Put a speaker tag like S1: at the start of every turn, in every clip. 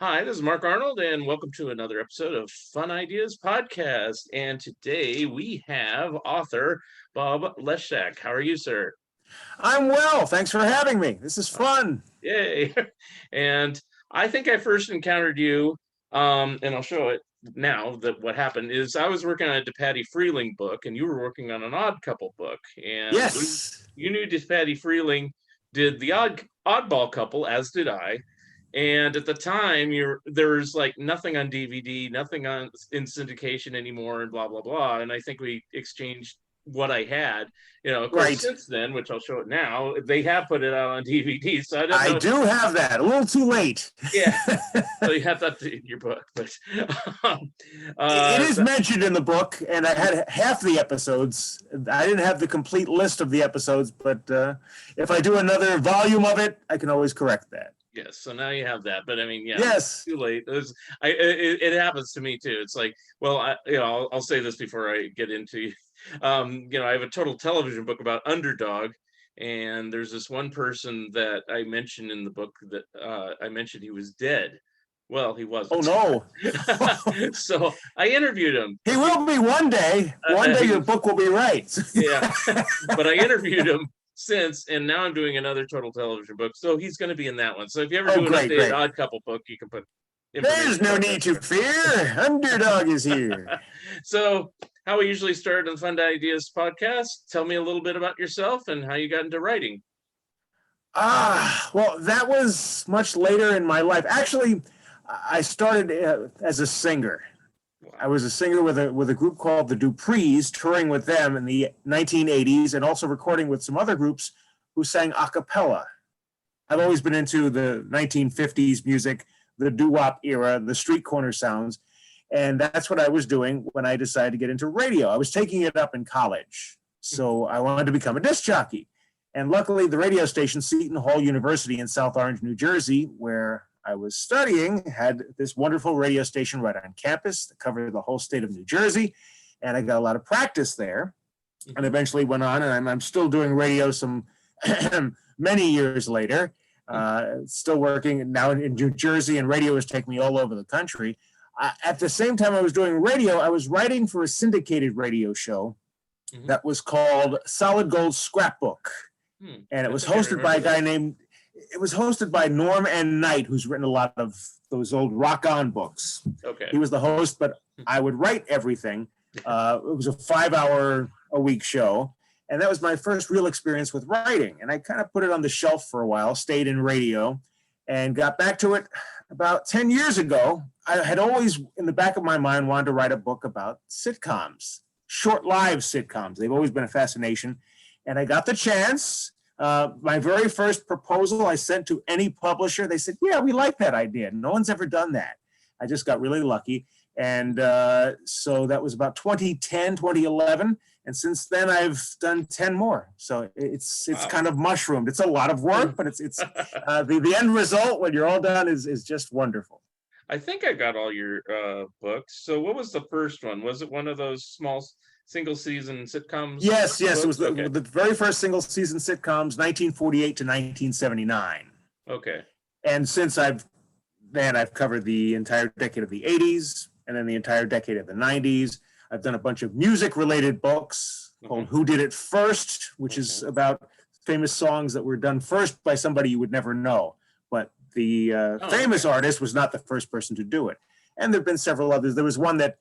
S1: Hi, this is Mark Arnold, and welcome to another episode of Fun Ideas Podcast. And today we have author Bob Leszczak. How are you, sir?
S2: I'm well. Thanks for having me. This is fun.
S1: Yay! And I think I first encountered you, and I'll show it now that what happened is I was working on a DePatty Freeling book, and you were working on an Odd Couple book. And
S2: Yes.
S1: you knew DePatty Freeling did the Oddball Couple, as did I. And at the time, there was like nothing on DVD, nothing on in syndication anymore, and blah blah blah. And I think we exchanged what I had. Of course,
S2: Right.
S1: since then, which I'll show it now, they have put it out on DVD. So I don't know.
S2: I do have that. A little too late.
S1: Yeah, so you have that in your book, but
S2: It is mentioned in the book, and I had half the episodes. I didn't have the complete list of the episodes, but if I do another volume of it, I can always correct that.
S1: yes. So now you have that, but I mean, yeah,
S2: Yes.
S1: too late. It happens to me too. It's like, well, I'll say this before I get into, I have a total television book about Underdog, and there's this one person that I mentioned in the book that I mentioned he was dead. Well, he
S2: Oh,
S1: wasn't.
S2: no.
S1: So I interviewed him.
S2: He will be one day. One day your book will be right.
S1: Yeah, but I interviewed him since, and now I'm doing another total television book, so he's going to be in that one. So if you ever do an updated Odd Couple book, you can put
S2: There's no need to fear. Underdog is here.
S1: So how we usually start on Fun Ideas Podcast, tell me a little bit about yourself and how you got into writing.
S2: Well, that was much later in my life. Actually, I started as a singer.
S1: Wow.
S2: I was a singer with a group called the Duprees, touring with them in the 1980s, and also recording with some other groups who sang a cappella. I've always been into the 1950s music, the doo-wop era, the street corner sounds, and that's what I was doing when I decided to get into radio. I was taking it up in college, so I wanted to become a disc jockey. And luckily, the radio station, Seton Hall University in South Orange, New Jersey, where I was studying, had this wonderful radio station right on campus that covered the whole state of New Jersey. And I got a lot of practice there, and eventually went on, and I'm still doing radio some many years later, still working now in New Jersey, and radio has taken me all over the country. At the same time I was doing radio, I was writing for a syndicated radio show that was called Solid Gold Scrapbook. And it was hosted by a guy it was hosted by Norm N. Knight, who's written a lot of those old Rock On books.
S1: Okay.
S2: He was the host, but I would write everything. It was a 5-hour-a-week show. And that was my first real experience with writing. And I kind of put it on the shelf for a while, stayed in radio, and got back to it about 10 years ago. I had always, in the back of my mind, wanted to write a book about sitcoms, short-lived sitcoms. They've always been a fascination. And I got the chance. My very first proposal I sent to any publisher, they said, yeah, we like that idea. No one's ever done that. I just got really lucky. And so that was about 2010, 2011. And since then, I've done 10 more. So it's
S1: Wow.
S2: kind of mushroomed. It's a lot of work, but it's the end result when you're all done is just wonderful.
S1: I think I got all your books. So what was the first one? Was it one of those small single season sitcoms?
S2: Yes. It was the very first single season sitcoms, 1948 to 1979.
S1: Okay.
S2: And since I've covered the entire decade of the 80s and then the entire decade of the 90s. I've done a bunch of music-related books called Who Did It First, which is about famous songs that were done first by somebody you would never know. But the famous artist was not the first person to do it. And there have been several others. There was one that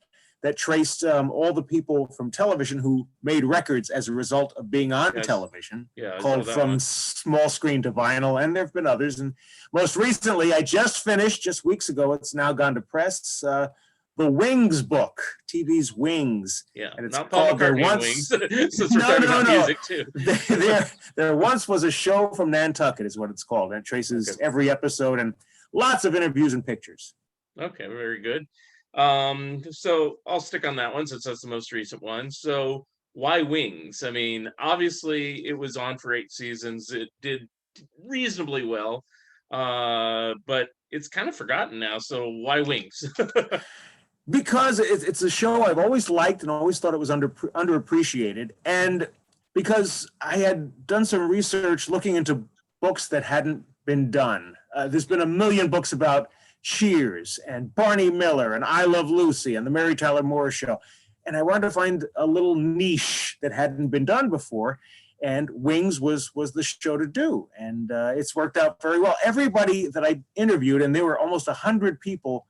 S2: traced all the people from television who made records as a result of being on television, called From Small Screen to Vinyl, and there have been others. And most recently, I just finished, just weeks ago, it's now gone to press, the Wings book, TV's Wings.
S1: Yeah,
S2: and it's
S1: not Paul McCartney Wings, since we're talking about music too.
S2: There once was a show from Nantucket, is what it's called, and it traces every episode and lots of interviews and pictures.
S1: Okay, very good. So I'll stick on that one since that's the most recent one. So why Wings? I mean, obviously it was on for 8 seasons. It did reasonably well, but it's kind of forgotten now. So why Wings?
S2: Because it's a show I've always liked and always thought it was underappreciated. And because I had done some research looking into books that hadn't been done. There's been a million books about Cheers and Barney Miller and I Love Lucy and the Mary Tyler Moore Show. And I wanted to find a little niche that hadn't been done before. And Wings was the show to do. And it's worked out very well. Everybody that I interviewed, and there were almost 100 people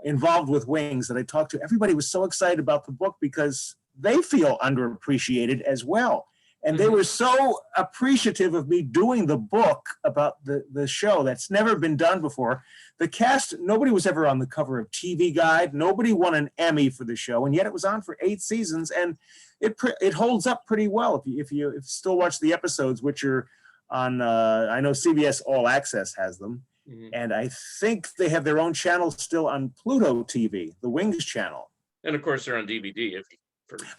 S2: involved with Wings that I talked to, everybody was so excited about the book because they feel underappreciated as well. And they were so appreciative of me doing the book about the show. That's never been done before. The cast, nobody was ever on the cover of TV Guide. Nobody won an Emmy for the show, and yet it was on for 8 seasons, and it holds up pretty well if you still watch the episodes, which are on. I know CBS All Access has them, and I think they have their own channel still on Pluto TV, the Wings channel.
S1: And of course, they're on DVD.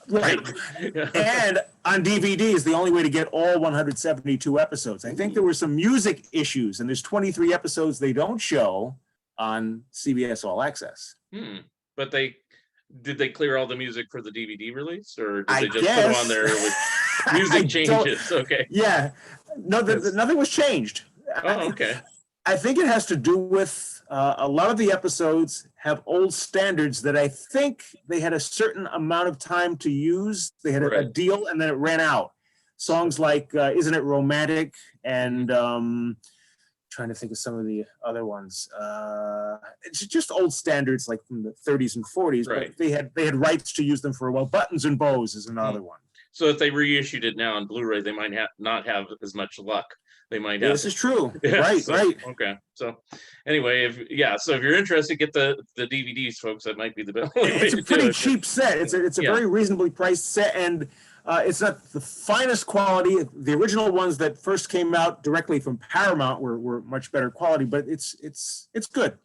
S2: Right. And on DVD is the only way to get all 172 episodes. I think there were some music issues, and there's 23 episodes they don't show on CBS All Access.
S1: But did they clear all the music for the DVD release, or did
S2: I
S1: they just
S2: guess.
S1: put them on there with music changes? Okay.
S2: Yeah. No, nothing was changed.
S1: Oh, okay.
S2: I think it has to do with a lot of the episodes have old standards that I think they had a certain amount of time to use. They had a deal and then it ran out. Songs like Isn't It Romantic and trying to think of some of the other ones. It's just old standards like from the 30s and 40s, but they had rights to use them for a while. Buttons and Bows is another one.
S1: So if they reissued it now on Blu-ray, they might not have as much luck. They might have.
S2: This is true.
S1: Yeah,
S2: right.
S1: Okay. So anyway, if you're interested, get the DVDs, folks. That might be the best.
S2: It's a pretty cheap set. It's a very reasonably priced set, and it's not the finest quality. The original ones that first came out directly from Paramount were much better quality, but it's good.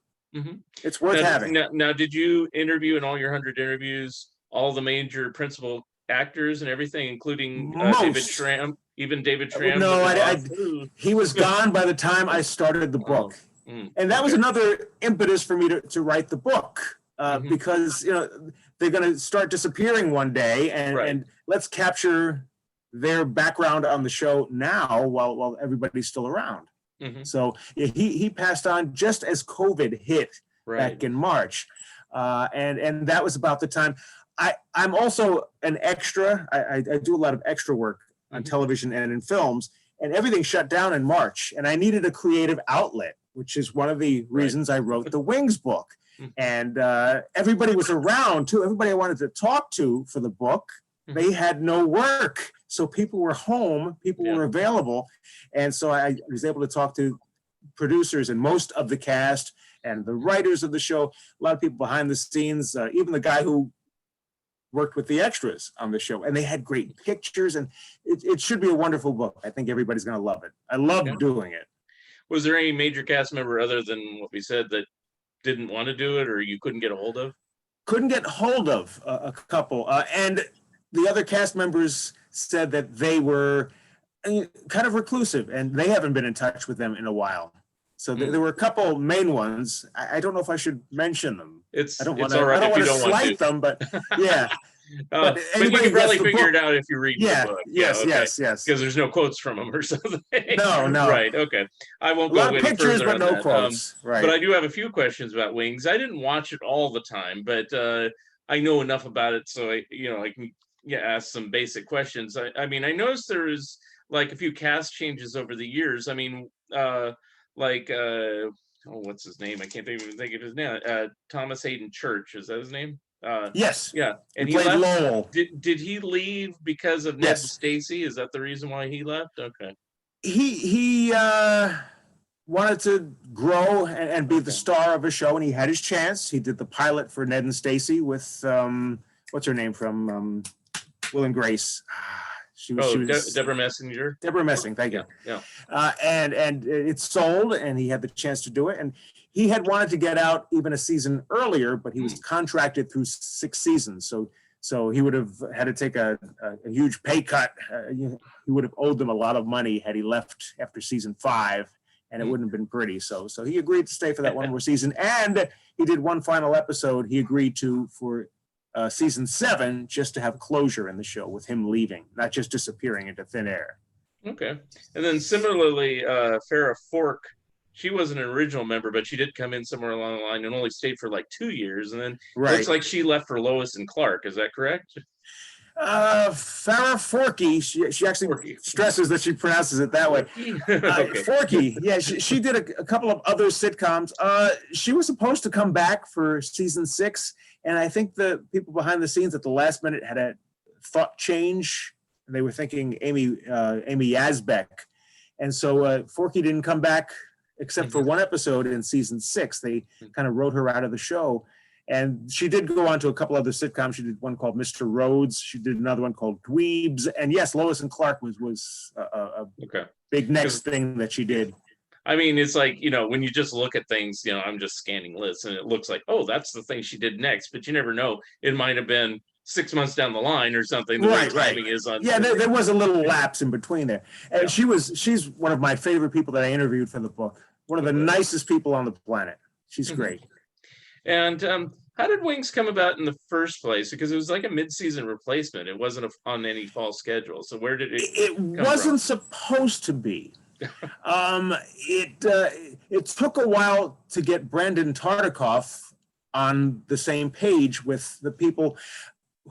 S2: It's worth having.
S1: Now, did you interview in all your 100 interviews all the major principal actors and everything, including David Schramm? Even David Schramm?
S2: No, he was gone by the time I started the book. And that was another impetus for me to write the book, because they're going to start disappearing one day, and let's capture their background on the show now while everybody's still around. So he passed on just as COVID hit back in March. And that was about the time. I'm also an extra. I do a lot of extra work on television and in films, and everything shut down in March. And I needed a creative outlet, which is one of the reasons I wrote the Wings book. And everybody was around too. Everybody I wanted to talk to for the book, they had no work. So people were home, people were available. And so I was able to talk to producers and most of the cast and the writers of the show, a lot of people behind the scenes, even the guy who worked with the extras on the show, and they had great pictures, and it should be a wonderful book. I think everybody's going to love it. I love doing it.
S1: Was there any major cast member other than what we said that didn't want to do it, or you couldn't get a hold of?
S2: Couldn't get hold of a couple, and the other cast members said that they were kind of reclusive, and they haven't been in touch with them in a while. So there were a couple main ones. I don't know if I should mention them. I don't want to slight them, but yeah.
S1: But you can probably figure it out if you read the book.
S2: Yes.
S1: Because there's no quotes from them or something.
S2: No.
S1: Right. Okay. I won't go any
S2: pictures,
S1: further
S2: but no
S1: that.
S2: quotes. Right.
S1: But I do have a few questions about Wings. I didn't watch it all the time, but I know enough about it, so I can ask some basic questions. I mean, I noticed there's like a few cast changes over the years. I mean, what's his name? I can't even think of his name. Thomas Hayden Church, is that his name?
S2: Yes.
S1: Yeah. And
S2: he left. Lowell.
S1: Did he leave because of Ned and Stacy? Is that the reason why he left? Okay.
S2: He wanted to grow and be the star of a show, and he had his chance. He did the pilot for Ned and Stacy with what's her name from Will and Grace. She was
S1: Deborah Messinger.
S2: Deborah Messing, thank you.
S1: Yeah.
S2: And it sold, and he had the chance to do it. And he had wanted to get out even a season earlier, but he was contracted through 6 seasons. So he would have had to take a huge pay cut. He would have owed them a lot of money had he left after season 5, and it wouldn't have been pretty. So he agreed to stay for that one more season, and he did one final episode. He agreed to for season 7 just to have closure in the show with him leaving, not just disappearing into thin air.
S1: Okay. And then similarly, Farrah Fork she wasn't an original member, but she did come in somewhere along the line and only stayed for like 2 years, and then it
S2: Right.
S1: looks like she left for Lois and Clark. Is that correct?
S2: Farrah Forkey, she actually
S1: Forky.
S2: stresses that she pronounces it that way.
S1: Okay.
S2: Forkey, yeah, she did a couple of other sitcoms. She was supposed to come back for season 6, and I think the people behind the scenes at the last minute had a thought change. They were thinking Amy Yazbek, and so Forkey didn't come back except for one episode in season 6. They kind of wrote her out of the show. And she did go on to a couple other sitcoms. She did one called Mr. Rhodes. She did another one called Dweebs. And yes, Lois and Clark was a big next thing that she did.
S1: I mean, it's like, when you just look at things, I'm just scanning lists and it looks like, oh, that's the thing she did next. But you never know. It might have been 6 months down the line or something. The way timing is on.
S2: Yeah, there was a little lapse in between there. And she's one of my favorite people that I interviewed for the book. One of the nicest people on the planet. She's great.
S1: And how did Wings come about in the first place? Because it was like a mid-season replacement. It wasn't on any fall schedule. So where did it?
S2: It wasn't supposed to be. It took a while to get Brandon Tartikoff on the same page with the people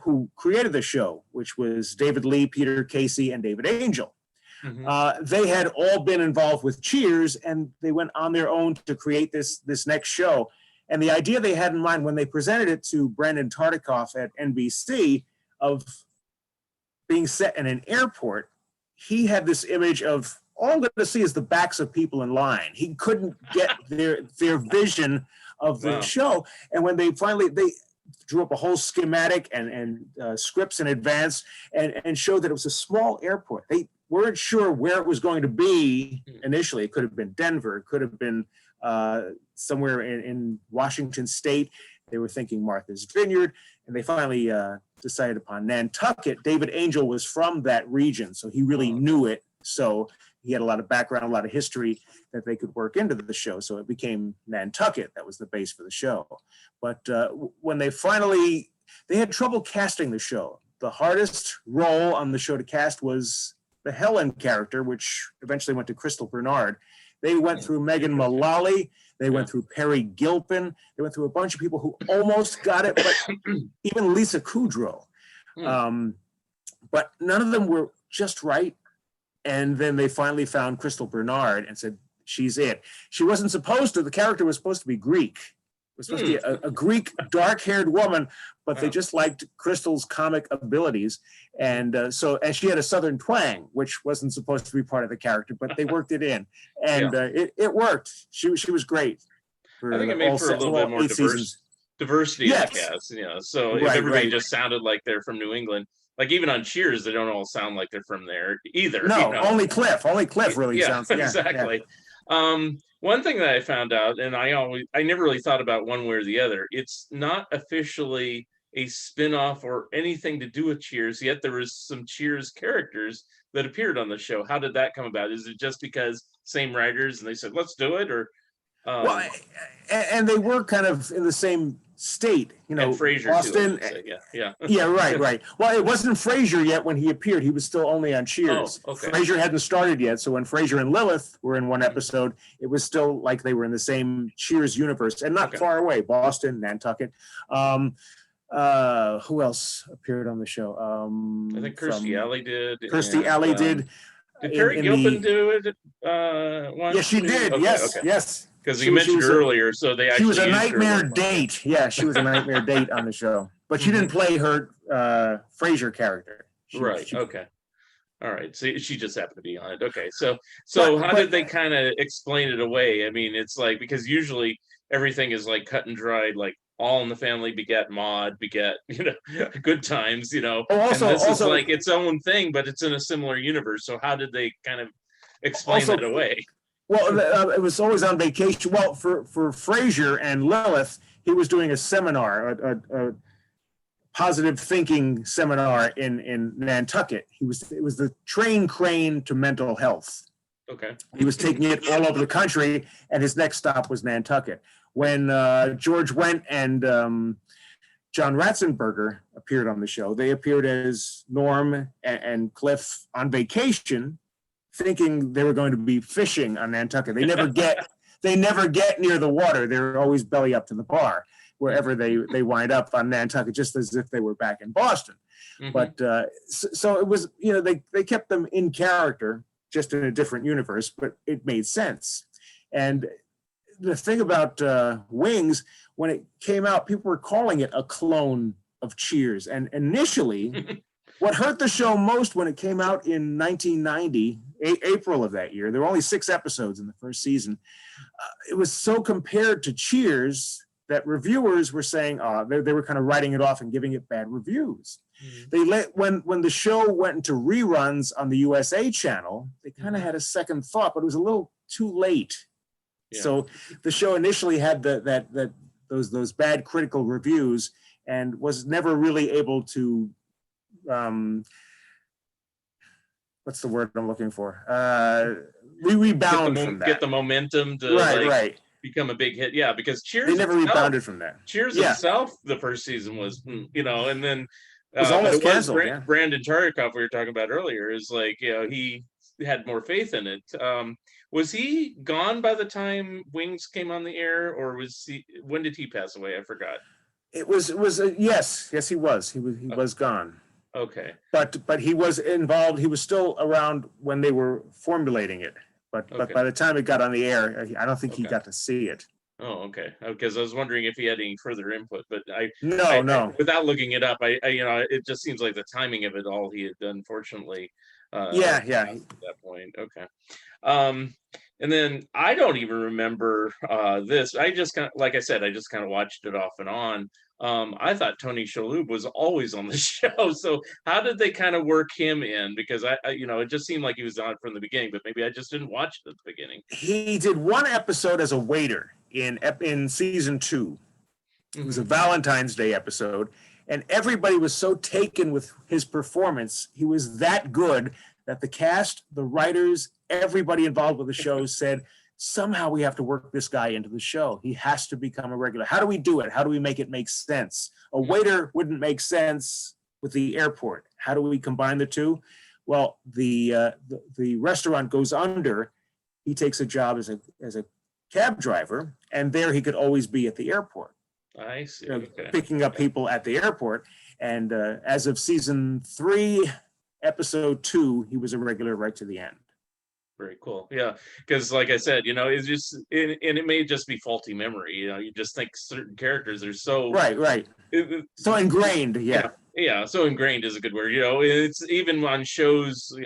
S2: who created the show, which was David Lee, Peter Casey, and David Angel. They had all been involved with Cheers, and they went on their own to create this next show. And the idea they had in mind when they presented it to Brandon Tartikoff at NBC of being set in an airport, he had this image of all I'm going to see is the backs of people in line. He couldn't get their vision of the show. And when they drew up a whole schematic and scripts in advance and showed that it was a small airport. They weren't sure where it was going to be initially. It could have been Denver. It could have been somewhere in Washington State. They were thinking Martha's Vineyard, and they finally decided upon Nantucket. David Angel was from that region, so he really knew it. So he had a lot of background, a lot of history that they could work into the show. So it became Nantucket. That was the base for the show. But when they had trouble casting the show. The hardest role on the show to cast was the Helen character, which eventually went to Crystal Bernard. They went through Megan Mullally. They went through Perry Gilpin. They went through a bunch of people who almost got it, but even Lisa Kudrow. But none of them were just right. And then they finally found Crystal Bernard and said, she's it. She wasn't supposed to, the character was supposed to be Greek. It was supposed to be a Greek dark-haired woman, but they just liked Crystal's comic abilities. And and she had a Southern twang, which wasn't supposed to be part of the character, but they worked it in. And it worked. She was great.
S1: I think it made for a little bit more diversity in the cast. So if everybody just sounded like they're from New England, like even on Cheers, they don't all sound like they're from there either.
S2: No, only Cliff. Only Cliff really sounds. Yeah,
S1: exactly. Yeah. One thing that I found out, and I never really thought about one way or the other. It's not officially a spin-off or anything to do with Cheers, yet there was some Cheers characters that appeared on the show. How did that come about? Is it just because same writers and they said, let's do it? Or
S2: well, and they were kind of in the same state, and
S1: Frasier
S2: Boston.
S1: Too, yeah.
S2: Yeah, right. Well, it wasn't Frasier yet when he appeared. He was still only on Cheers.
S1: Oh, okay.
S2: Frasier hadn't started yet, so when Frasier and Lilith were in one episode, it was still like they were in the same Cheers universe, and not far away. Boston, Nantucket. Who else appeared on the show?
S1: I think Kirstie Alley did.
S2: Kirstie Alley did.
S1: Did Perry Gilpin do it?
S2: Yes, she did. Yes.
S1: Because you mentioned earlier, so they actually
S2: she was a nightmare date. Yeah, she was a nightmare date on the show, but she didn't play her Frasier character.
S1: Okay. All right. So she just happened to be on it. Okay. So how did they kind of explain it away? I mean, it's like, because usually everything is like cut and dried, like All in the Family beget Maude, beget, Good Times,
S2: Also,
S1: and this is like its own thing, but it's in a similar universe. So how did they kind of explain it away?
S2: Well, it was always on vacation. Well, for Frasier and Lilith, he was doing a seminar, a positive thinking seminar in Nantucket. It was the train crane to mental health.
S1: Okay.
S2: He was taking it all over the country, and his next stop was Nantucket. When George Wendt and John Ratzenberger appeared on the show, they appeared as Norm and Cliff on vacation, thinking they were going to be fishing on Nantucket. They never get they never get near the water. They're always belly up to the bar, wherever they wind up on Nantucket, just as if they were back in Boston.
S1: Mhm.
S2: But so it was, they kept them in character, just in a different universe, but it made sense. And the thing about Wings, when it came out, people were calling it a clone of Cheers. And initially, what hurt the show most when it came out in 1990, April of that year, there were only 6 episodes in the first season. It was so compared to Cheers that reviewers were saying, they were kind of writing it off and giving it bad reviews. Mm-hmm. When the show went into reruns on the USA channel, they kind of had a second thought, but it was a little too late. Yeah. So the show initially had those bad critical reviews and was never really able to, what's the word I'm looking for? Rebound from that.
S1: Get the momentum to become a big hit. Yeah, because Cheers.
S2: They never rebounded from that.
S1: Cheers itself, the first season was, and then
S2: it was almost canceled.
S1: Brandon Tartikoff, we were talking about earlier, is like, he had more faith in it. Was he gone by the time Wings came on the air, or when did he pass away? I forgot.
S2: It was yes, he was. He was gone.
S1: Okay.
S2: But he was involved. He was still around when they were formulating it. But by the time it got on the air, I don't think he got to see it.
S1: Oh, okay. Because I was wondering if he had any further input, but
S2: no.
S1: Without looking it up, it just seems like the timing of it all he had done, fortunately. At that point, okay. And then I don't even remember this. I just kind of, like I said, I just kind of watched it off and on. I thought Tony Shalhoub was always on the show. So how did they kind of work him in? Because it just seemed like he was on from the beginning, but maybe I just didn't watch it at the beginning.
S2: He did one episode as a waiter in season 2. It was a Valentine's Day episode, and everybody was so taken with his performance. He was that good that the cast, the writers, everybody involved with the show said, somehow we have to work this guy into the show. He has to become a regular. How do we do it? How do we make it make sense? A waiter wouldn't make sense with the airport. How do we combine the two? Well, the restaurant goes under. He takes a job as a cab driver, and there he could always be at the airport.
S1: I see.
S2: Picking up people at the airport. And as of season 3, episode 2, he was a regular right to the end.
S1: Very cool. Yeah, because like I said, it's just, and it may just be faulty memory. You just think certain characters are so
S2: right. So ingrained.
S1: Yeah. So ingrained is a good word. It's even on shows.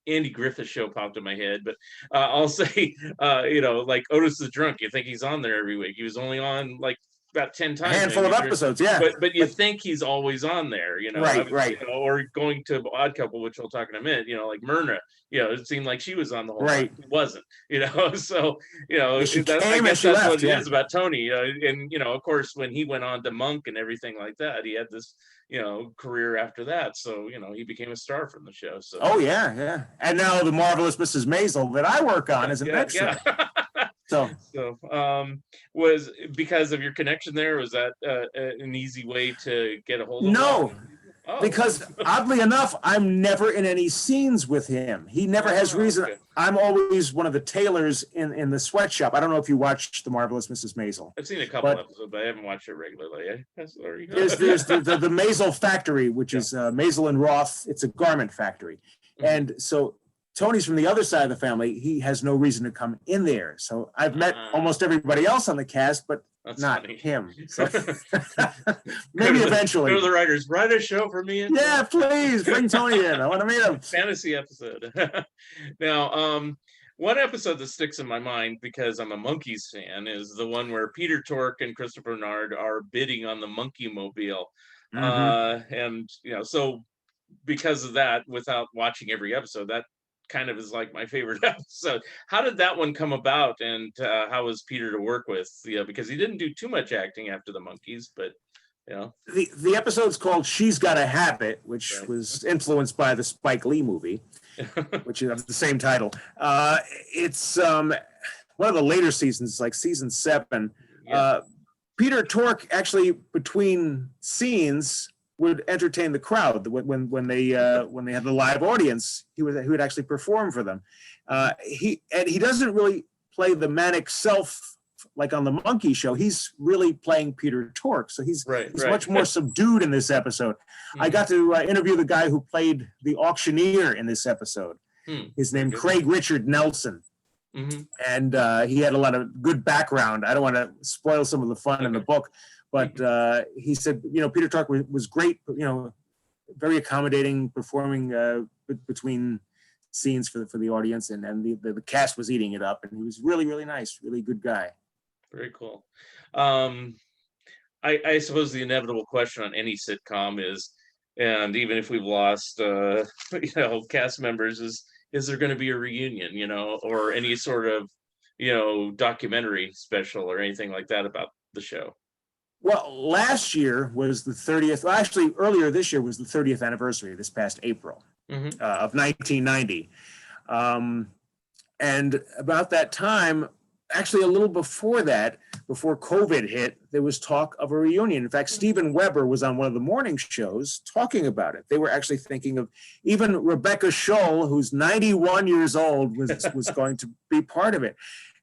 S1: Andy Griffith's show popped in my head, but I'll say, like Otis the Drunk. You think he's on there every week? He was only on like about 10 times.
S2: A handful of episodes, yeah.
S1: But you think he's always on there,
S2: Right.
S1: Or going to Odd Couple, which we'll talk in a minute, like Myrna, it seemed like she was on the whole
S2: time.
S1: He wasn't, so,
S2: I guess
S1: that's what it is about Tony, and, of course, when he went on to Monk and everything like that, he had this, career after that. So, he became a star from the show. So.
S2: Oh, yeah. And now the Marvelous Mrs. Maisel that I work on is an extra.
S1: Yeah. So was because of your connection there, was that an easy way to get a hold of
S2: him? Because oddly enough, I'm never in any scenes with him. He never has reason. Okay. I'm always one of the tailors in the sweatshop. I don't know if you watched The Marvelous Mrs. Maisel.
S1: I've seen a couple episodes, but I haven't watched it regularly.
S2: There's the Maisel factory, which is Maisel and Roth. It's a garment factory. Mm-hmm. And so Tony's from the other side of the family. He has no reason to come in there. So I've met almost everybody else on the cast, but not funny. Him. So maybe eventually.
S1: Go to the writers, write a show for me.
S2: Yeah, please bring Tony in. I want to meet him.
S1: Fantasy episode. Now, one episode that sticks in my mind because I'm a Monkees fan is the one where Peter Tork and Christopher Nard are bidding on the Monkey Mobile. Mm-hmm. And so because of that, without watching every episode, that kind of is like my favorite episode. How did that one come about, and how was Peter to work with? Because he didn't do too much acting after the Monkees, but
S2: the episode's called "She's Gotta Have It," which was influenced by the Spike Lee movie, which has the same title. It's one of the later seasons, like season 7. Peter Tork actually, between scenes, would entertain the crowd when they had the live audience. He would actually perform for them. He doesn't really play the manic self, like on the Monkey Show, he's really playing Peter Tork. So he's much more subdued in this episode. I got to interview the guy who played the auctioneer in this episode. His name, Craig Richard Nelson. And he had a lot of good background. I don't want to spoil some of the fun in the book, but he said, Peter Tork was great, very accommodating, performing between scenes for the audience, and the cast was eating it up, and he was really, really nice, really good guy.
S1: Very cool. I suppose the inevitable question on any sitcom is, and even if we've lost cast members, is there going to be a reunion, or any sort of documentary special or anything like that about the show?
S2: Well, last year was the 30th. Well, actually, earlier this year was the 30th anniversary, this past April of 1990. And about that time, actually a little before that, before COVID hit, there was talk of a reunion. In fact, Steven Weber was on one of the morning shows talking about it. They were actually thinking of even Rebecca Scholl, who's 91 years old, was going to be part of it.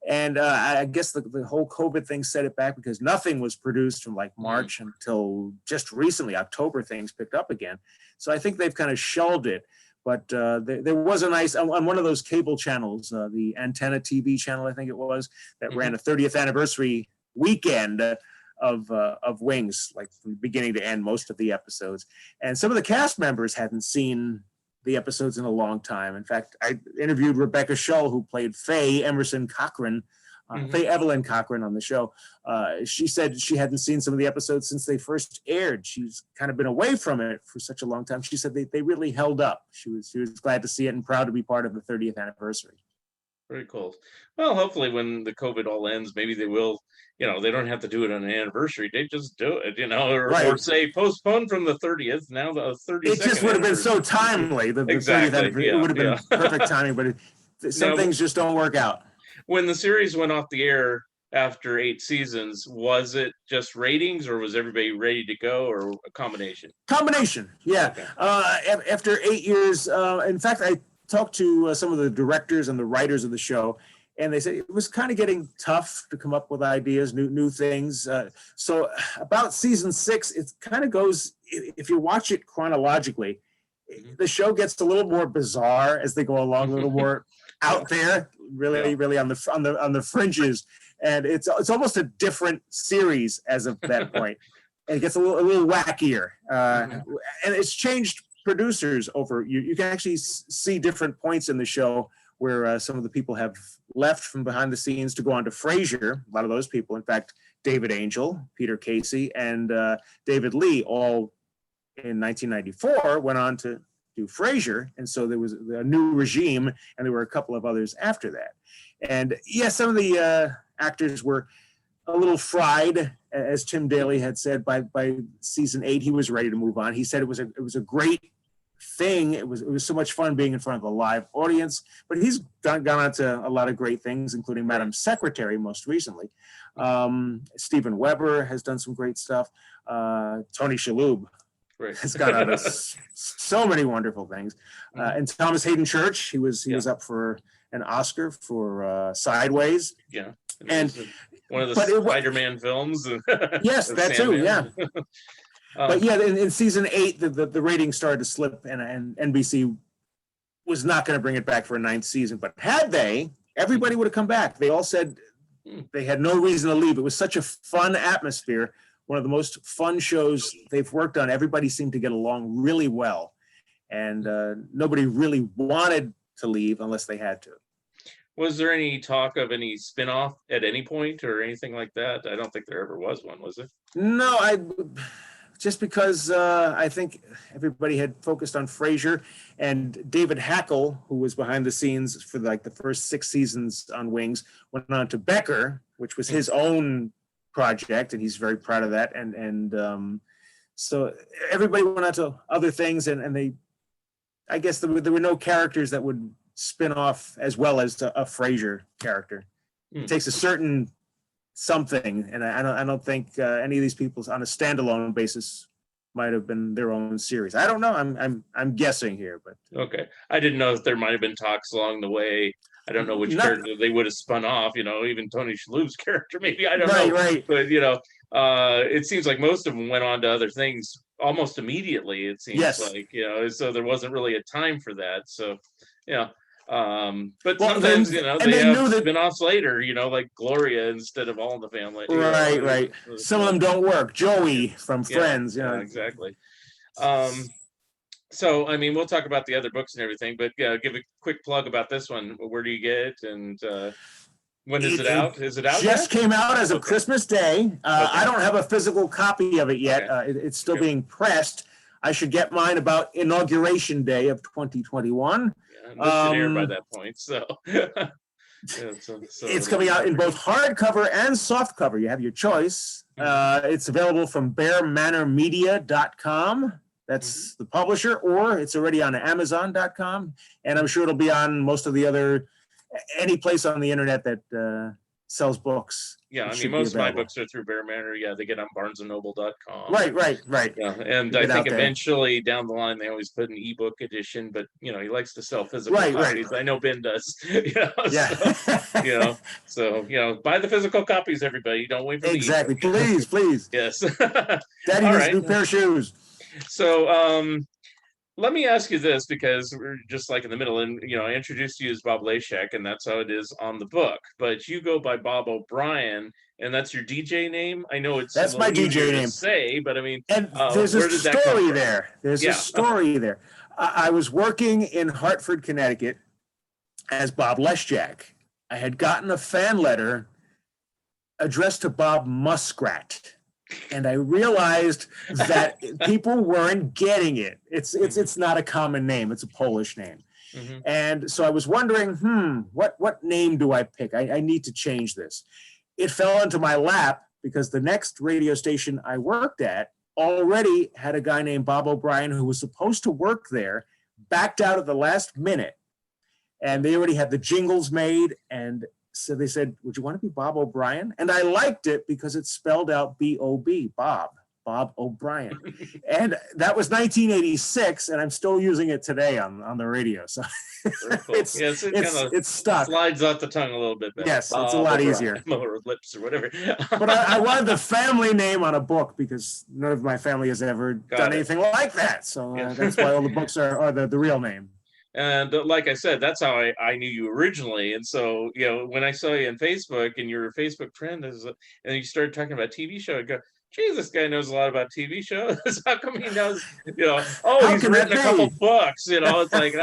S2: And I guess the whole COVID thing set it back because nothing was produced from like March until just recently, October, things picked up again. So I think they've kind of shelved it. But there was a nice, on one of those cable channels, the Antenna TV channel, I think it was, that ran a 30th anniversary weekend of Wings, like from beginning to end, most of the episodes. And some of the cast members hadn't seen the episodes in a long time. In fact, I interviewed Rebecca Scholl, who played Faye Emerson Cochran, Faye Evelyn Cochran on the show. She said she hadn't seen some of the episodes since they first aired. She's kind of been away from it for such a long time. She said they really held up. She was glad to see it and proud to be part of the 30th anniversary.
S1: Very cool. Well, hopefully when the COVID all ends, maybe they will, they don't have to do it on an anniversary. They just do it, or say postpone from the 30th. Now the 30th.
S2: It just would have been so timely. The 30th anniversary, it would have been perfect timing, but some things just don't work out.
S1: When the series went off the air after 8 seasons, was it just ratings, or was everybody ready to go, or a combination?
S2: Combination, yeah. Okay. After 8 years, in fact, I talked to some of the directors and the writers of the show, and they said it was kind of getting tough to come up with ideas, new things. So about season 6, it kind of goes, if you watch it chronologically, the show gets a little more bizarre as they go along, a little more out there, really on the fringes, and it's almost a different series as of that point. And it gets a little wackier, and it's changed producers over. You can actually see different points in the show where some of the people have left from behind the scenes to go on to Frasier. A lot of those people, in fact, David Angel, Peter Casey, and David Lee, all in 1994 went on to do Frasier, and so there was a new regime, and there were a couple of others after that. And yeah, some of the actors were a little fried, as Tim Daly had said. By season 8, he was ready to move on. He said it was a great thing. It was so much fun being in front of a live audience. But he's gone on to a lot of great things, including Madam Secretary most recently. Steven Weber has done some great stuff. Tony Shalhoub has gone on to so many wonderful things. And Thomas Hayden Church, he was up for an Oscar for Sideways.
S1: Yeah.
S2: And
S1: one of the Spider-Man films.
S2: Yes, that too. Yeah. But yeah, in season 8, the ratings started to slip, and NBC was not going to bring it back for a 9th season. But had they, everybody would have come back. They all said they had no reason to leave. It was such a fun atmosphere. One of the most fun shows they've worked on. Everybody seemed to get along really well, and nobody really wanted to leave unless they had to.
S1: Was there any talk of any spinoff at any point or anything like that? I don't think there ever was one, was there?
S2: No, just because I think everybody had focused on Frasier, and David Hackle, who was behind the scenes for like the first 6 seasons on Wings, went on to Becker, which was his own project, and he's very proud of that. And so everybody went on to other things, and they, I guess there were no characters that would spin off as well as a Frasier character. It takes a certain something, and I don't think any of these people on a standalone basis might have been their own series. I don't know. I'm guessing here, but
S1: okay. I didn't know if there might have been talks along the way I don't know which
S2: Not-
S1: character they would have spun off, even Tony Shalhoub's character, maybe, I don't
S2: Right,
S1: know.
S2: right.
S1: But, it seems like most of them went on to other things almost immediately, it seems
S2: Yes.
S1: like, so there wasn't really a time for that. So, yeah. But
S2: Well,
S1: sometimes,
S2: and
S1: they
S2: they
S1: have
S2: knew that-
S1: spin-offs later, like Gloria instead of All in the Family.
S2: Right, right. Some of them don't work. Joey from Friends,
S1: Yeah, exactly. So, I mean, we'll talk about the other books and everything, but give a quick plug about this one. Where do you get it, and when is it out? Is it out
S2: just
S1: yet?
S2: came out as of Christmas Day. I don't have a physical copy of it yet.
S1: Okay.
S2: It's still being pressed. I should get mine about Inauguration Day of 2021.
S1: Yeah, and this should air by that point, so. Yeah,
S2: It's coming out in both hardcover and softcover. You have your choice. It's available from bearmanormedia.com. That's the publisher, or it's already on Amazon.com. And I'm sure it'll be on most of the any place on the internet that sells books.
S1: Yeah, I mean, most of my books are through Bear Manor. Yeah, they get on barnesandnoble.com.
S2: Right.
S1: Yeah, and I think eventually down the line they always put an ebook edition, but he likes to sell physical copies. I know Ben does. So buy the physical copies, everybody. Don't wait for
S2: exactly. Please.
S1: Yes.
S2: Daddy needs a new pair of shoes.
S1: So let me ask you this, because we're just like in the middle, and I introduced you as Bob Leszczak, and that's how it is on the book. But you go by Bob O'Brien, and that's your DJ name. I know that's
S2: my DJ name
S1: to say, but I mean,
S2: and there's a story there. There's a story there. I was working in Hartford, Connecticut, as Bob Leszczak. I had gotten a fan letter addressed to Bob Muskrat. And I realized that people weren't getting it. It's not a common name. It's a Polish name. And so I was wondering, what name do I pick? I need to change this. It fell into my lap because the next radio station I worked at already had a guy named Bob O'Brien who was supposed to work there, backed out at the last minute. And they already had the jingles made, and so they said, would you want to be Bob O'Brien? And I liked it because it spelled out B-O-B, Bob O'Brien. And that was 1986, and I'm still using it today on the radio. So
S1: cool.
S2: it's stuck.
S1: Slides off the tongue a little bit better.
S2: Yes, it's a lot easier.
S1: Or lips or whatever.
S2: But I wanted the family name on a book because none of my family has ever done anything like that. So that's why all the books are the real name.
S1: And like I said, that's how I knew you originally. And so, when I saw you on Facebook and your Facebook friend, and you started talking about TV show, I go, geez, this guy knows a lot about TV shows. How come he knows, he's written a couple books, it's like,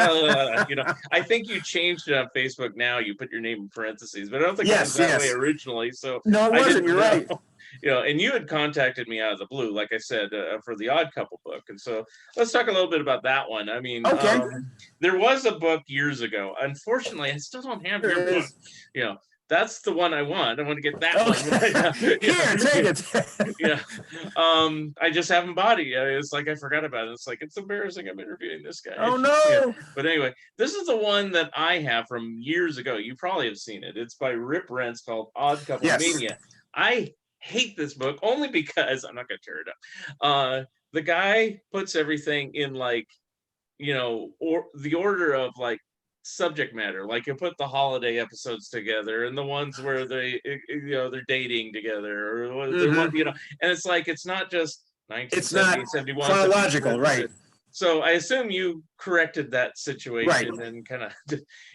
S1: I think you changed it on Facebook now. You put your name in parentheses, but I don't think it was that way originally. So
S2: no, it wasn't. You're right.
S1: And you had contacted me out of the blue, like I said, for the Odd Couple book. And so let's talk a little bit about that one. I mean, there was a book years ago. Unfortunately, I still don't have your book. That's the one I want. I want to get that one.
S2: Here, take it.
S1: I just haven't bought it yet. It's like I forgot about it. It's like, it's embarrassing I'm interviewing this guy.
S2: Oh, no.
S1: But anyway, this is the one that I have from years ago. You probably have seen it. It's by Rip Rentz, called Odd Couple Mania. I hate this book only because I'm not going to tear it up. The guy puts everything in or the order of subject matter. Like, you put the holiday episodes together and the ones where they're dating together, or and it's like, it's not just 1970,
S2: it's not
S1: 71
S2: chronological, right?
S1: So I assume you corrected that situation, and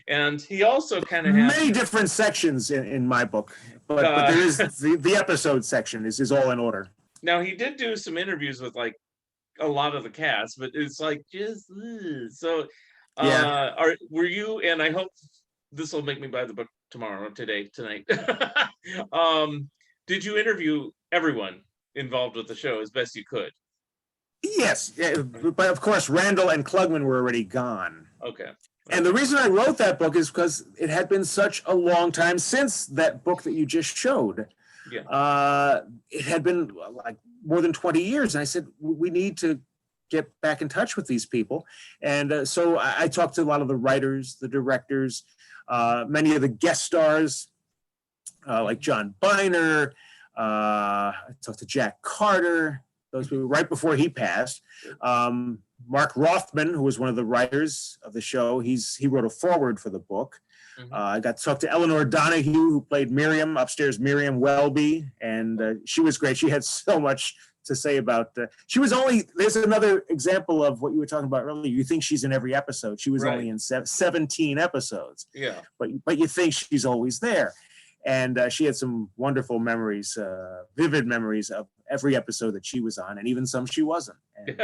S1: and he also kind of has
S2: many different sections in my book, but there is the episode section is all in order.
S1: Now, he did do some interviews with a lot of the cast, but it's like just so. Were you? And I hope this will make me buy the book tonight. Did you interview everyone involved with the show as best you could?
S2: Yes, but of course Randall and Klugman were already gone.
S1: Okay.
S2: And the reason I wrote that book is because it had been such a long time since that book that you just showed.
S1: Yeah.
S2: It had been more than 20 years, and I said we need to get back in touch with these people. And so I talked to a lot of the writers, the directors, many of the guest stars, like John Biner. I talked to Jack Carter, those people right before he passed. Mark Rothman, who was one of the writers of the show, he wrote a foreword for the book. I got to talk to Eleanor Donahue, who played Miriam, upstairs Miriam Welby, and she was great. She had so much to say about. There's another example of what you were talking about earlier. You think she's in every episode. She was only in 17 episodes.
S1: Yeah.
S2: But you think she's always there. And she had some wonderful memories, vivid memories of every episode that she was on, and even some she wasn't. And,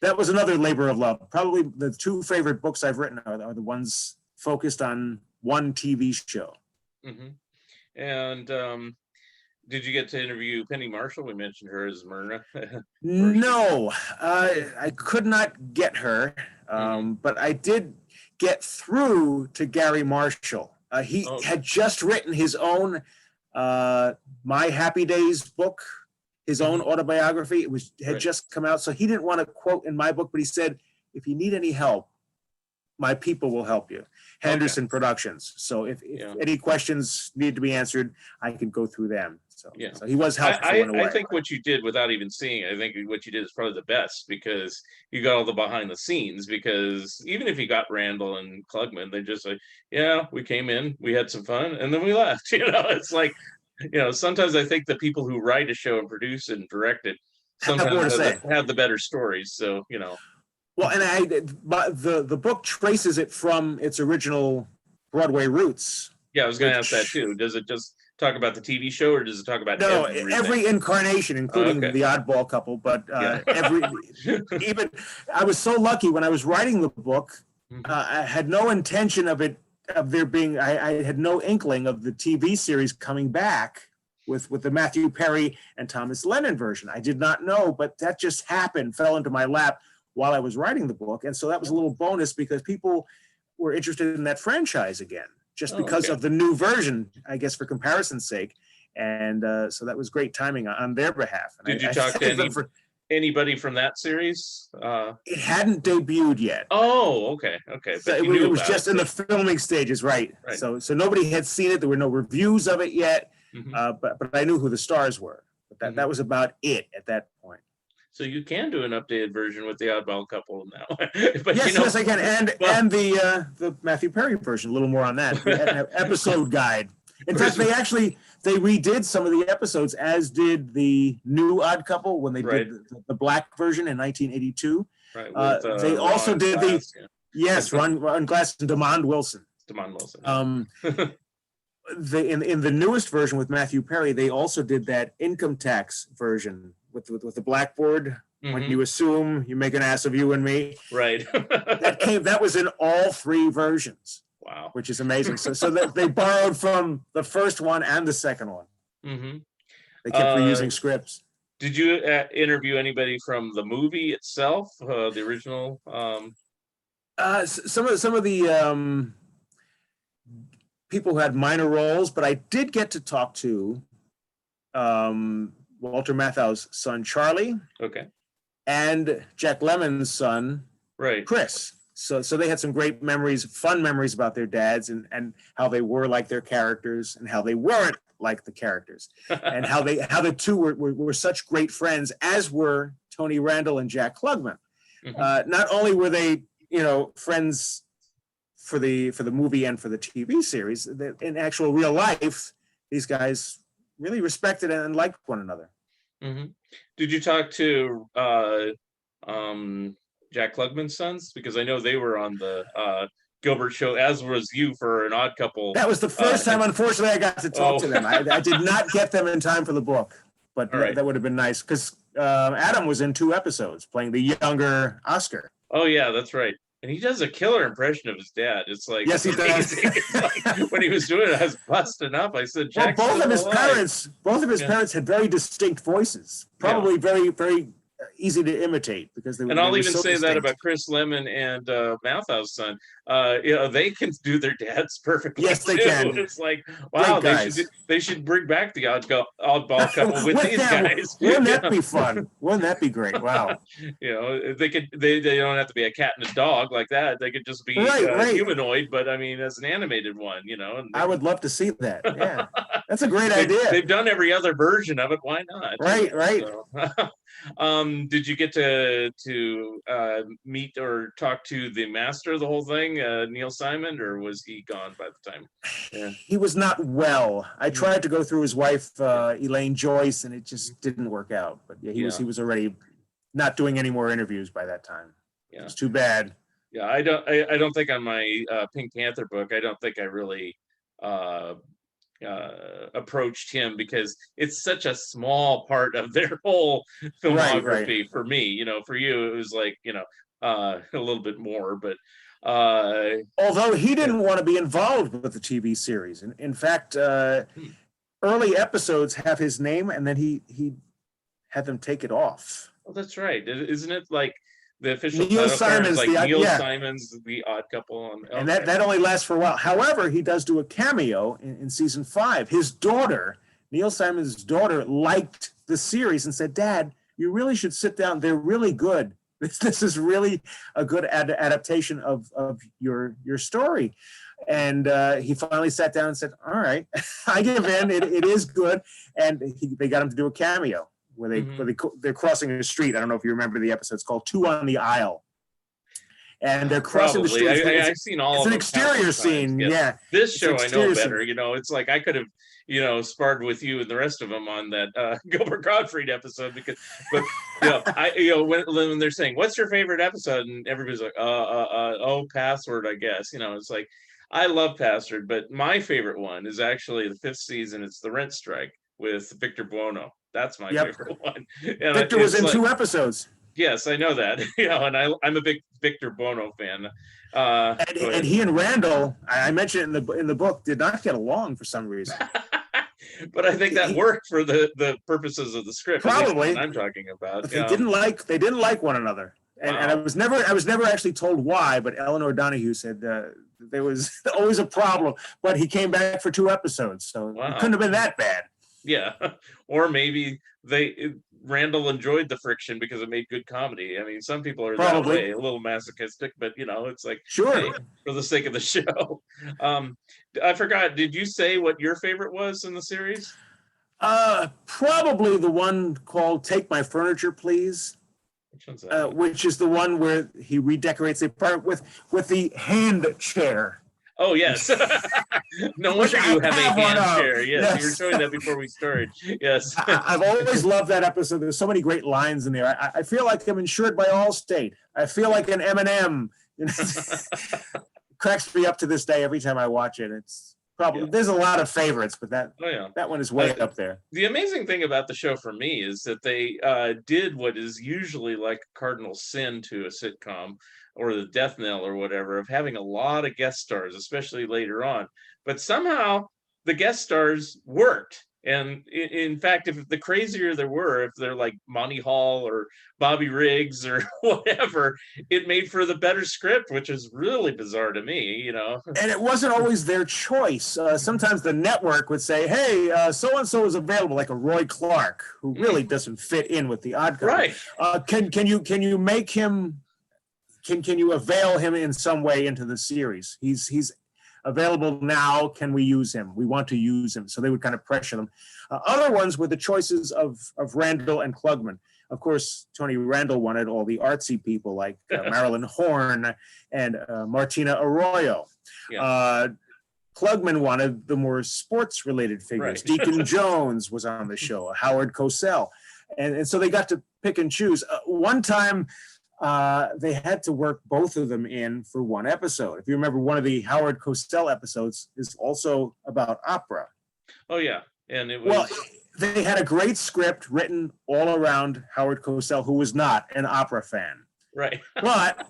S2: that was another labor of love. Probably the two favorite books I've written are the ones focused on one TV show.
S1: And did you get to interview Penny Marshall? We mentioned her as Myrna.
S2: No, I could not get her, but I did get through to Gary Marshall. He had just written his own My Happy Days book, his own autobiography. It had just come out, so he didn't want to quote in my book, but he said, if you need any help, my people will help you. Henderson Productions. So if any questions need to be answered, I can go through them. So he was helpful in a way.
S1: I think what you did without even seeing it, I think what you did is probably the best, because you got all the behind the scenes. Because even if you got Randall and Klugman, they just like, yeah, we came in, we had some fun, and then we left. It's like, sometimes I think the people who write a show and produce it and direct it sometimes have the better stories. So,
S2: Well, and the book traces it from its original Broadway roots.
S1: Yeah, I was going to ask that too. Does it just talk about the TV show, or does it talk about
S2: every incarnation, including the Oddball Couple? But even I was so lucky when I was writing the book. I had no intention of there being. I had no inkling of the TV series coming back with the Matthew Perry and Thomas Lennon version. I did not know, but that just happened, fell into my lap while I was writing the book. And so that was a little bonus, because people were interested in that franchise again, just because of the new version, I guess, for comparison's sake. And so that was great timing on their behalf. And
S1: Did you talk to anybody from that series?
S2: It hadn't debuted yet.
S1: Oh, okay.
S2: So it was just in the filming stages, right? So nobody had seen it. There were no reviews of it yet, but I knew who the stars were. But that was about it at that point.
S1: So you can do an updated version with the Oddball Couple now.
S2: But yes, I can, and the Matthew Perry version. A little more on that. We had an episode guide. In fact, they redid some of the episodes, as did the new Odd Couple when they did the black version in 1982.
S1: Right.
S2: They also did Ron Glass and Demond Wilson. In the newest version with Matthew Perry, they also did that income tax version with the blackboard. When you assume you make an ass of you and me.
S1: Right.
S2: that was in all three versions.
S1: Wow.
S2: Which is amazing. So that they borrowed from the first one and the second one. They kept reusing scripts.
S1: Did you interview anybody from the movie itself, the original?
S2: Some of the people who had minor roles, but I did get to talk to Walter Matthau's son, Charlie.
S1: Okay.
S2: And Jack Lemmon's son, Chris. So they had some great memories, fun memories about their dads and how they were like their characters and how they weren't like the characters, and how the two were such great friends, as were Tony Randall and Jack Klugman. Not only were they, friends for the movie and for the TV series, in actual real life, these guys really respected and liked one another.
S1: Did you talk to Jack Klugman's sons? Because I know they were on the Gilbert show, as was you, for an Odd Couple.
S2: That was the first time, unfortunately, I got to talk to them. I did not get them in time for the book, but that would have been nice, because Adam was in 2 episodes playing the younger Oscar.
S1: Oh yeah, that's right. And he does a killer impression of his dad. It's like,
S2: yes, he does.
S1: When he was doing it, I was busting up. I said, Jack.
S2: Well, both of his parents had very distinct voices. Probably very, very easy to imitate, because they were.
S1: And I'll even
S2: so
S1: say
S2: distinct.
S1: that about Chris Lemon and Matthau's son. They can do their dads perfectly.
S2: Yes, they can.
S1: It's like, wow, they should bring back the Oddball Couple with these guys.
S2: Wouldn't that be fun? Wouldn't that be great? Wow.
S1: They don't have to be a cat and a dog like that. They could just be humanoid, but I mean, as an animated one, And
S2: I would love to see that. Yeah, that's a great idea.
S1: They've done every other version of it. Why not?
S2: Right.
S1: So, Did you get to meet or talk to the master of the whole thing, Neil Simon, or was he gone by the time? Yeah.
S2: He was not well. I tried to go through his wife, Elaine Joyce, and it just didn't work out. But yeah, he was already not doing any more interviews by that time. Yeah. It was too bad.
S1: Yeah, I don't think on my Pink Panther book, I don't think I really approached him, because it's such a small part of their whole filmography. Right. For me. You know, for you it was like, you know, a little bit more, but
S2: although he didn't want to be involved with the TV series. In fact, early episodes have his name, and then he had them take it off.
S1: Oh, that's right. Isn't it like the official
S2: Neil Simon's
S1: like Neil Simon's The Odd Couple,
S2: and that only lasts for a while. However, he does do a cameo in season 5. His daughter, Neil Simon's daughter, liked the series and said, "Dad, you really should sit down. They're really good. This is really a good adaptation of your story." And he finally sat down and said, "All right, I give in. It is good." And they got him to do a cameo where they're crossing the street. I don't know if you remember the episode. It's called Two on the Aisle. And they're crossing the street.
S1: I've seen all of them.
S2: It's an exterior scene. Yes. Yeah.
S1: This show I know better. You know, it's like I could have, you know, sparred with you and the rest of them on that Gilbert Gottfried episode, but you know, when they're saying, "What's your favorite episode?" and everybody's like, oh, Password, I guess. You know, it's like, I love Password, but my favorite one is actually the 5th season. It's the Rent Strike with Victor Buono. That's my favorite one. And
S2: Victor was in 2 episodes.
S1: Yes, I know that. You know, and I'm a big Victor Buono fan.
S2: And he and Randall, I mentioned it in the book, did not get along for some reason.
S1: But I think that worked for the purposes of the script.
S2: Probably.
S1: I'm talking about.
S2: They didn't like one another, and I was never actually told why. But Eleanor Donahue said there was always a problem. But he came back for 2 episodes, so it couldn't have been that bad.
S1: Yeah, or maybe Randall enjoyed the friction because it made good comedy. I mean, some people are that way, a little masochistic, but you know, it's like,
S2: sure,
S1: hey, for the sake of the show. I forgot. Did you say what your favorite was in the series?
S2: Probably the one called "Take My Furniture, Please."
S1: Which one's that?
S2: Which is the one where he redecorates the apartment with the hand chair.
S1: Oh, yes. No wonder you have a hand chair. Yes, you were showing that before we started. Yes.
S2: I've always loved that episode. There's so many great lines in there. I feel like I'm insured by Allstate. I feel like an M&M. Cracks me up to this day every time I watch it. It's probably there's a lot of favorites, but that one is way up there.
S1: The amazing thing about the show for me is that they did what is usually like a cardinal sin to a sitcom, or the death knell or whatever, of having a lot of guest stars, especially later on. But somehow the guest stars worked. And in fact, if the crazier there were, if they're like Monty Hall or Bobby Riggs or whatever, it made for the better script, which is really bizarre to me, you know.
S2: And it wasn't always their choice. Sometimes the network would say, "Hey, so-and-so is available," like a Roy Clark, who really doesn't fit in with the Odd Couple.
S1: Right.
S2: Can you make him... Can you avail him in some way into the series? He's available now. Can we use him? We want to use him. So they would kind of pressure them. Other ones were the choices of Randall and Klugman. Of course, Tony Randall wanted all the artsy people like Marilyn Horne and Martina Arroyo. Yeah. Klugman wanted the more sports-related figures. Right. Deacon Jones was on the show, Howard Cosell. And so they got to pick and choose. One time, they had to work both of them in for one episode. If you remember, one of the Howard Cosell episodes is also about opera.
S1: Oh, yeah. And it was... Well,
S2: they had a great script written all around Howard Cosell, who was not an opera fan.
S1: Right.
S2: But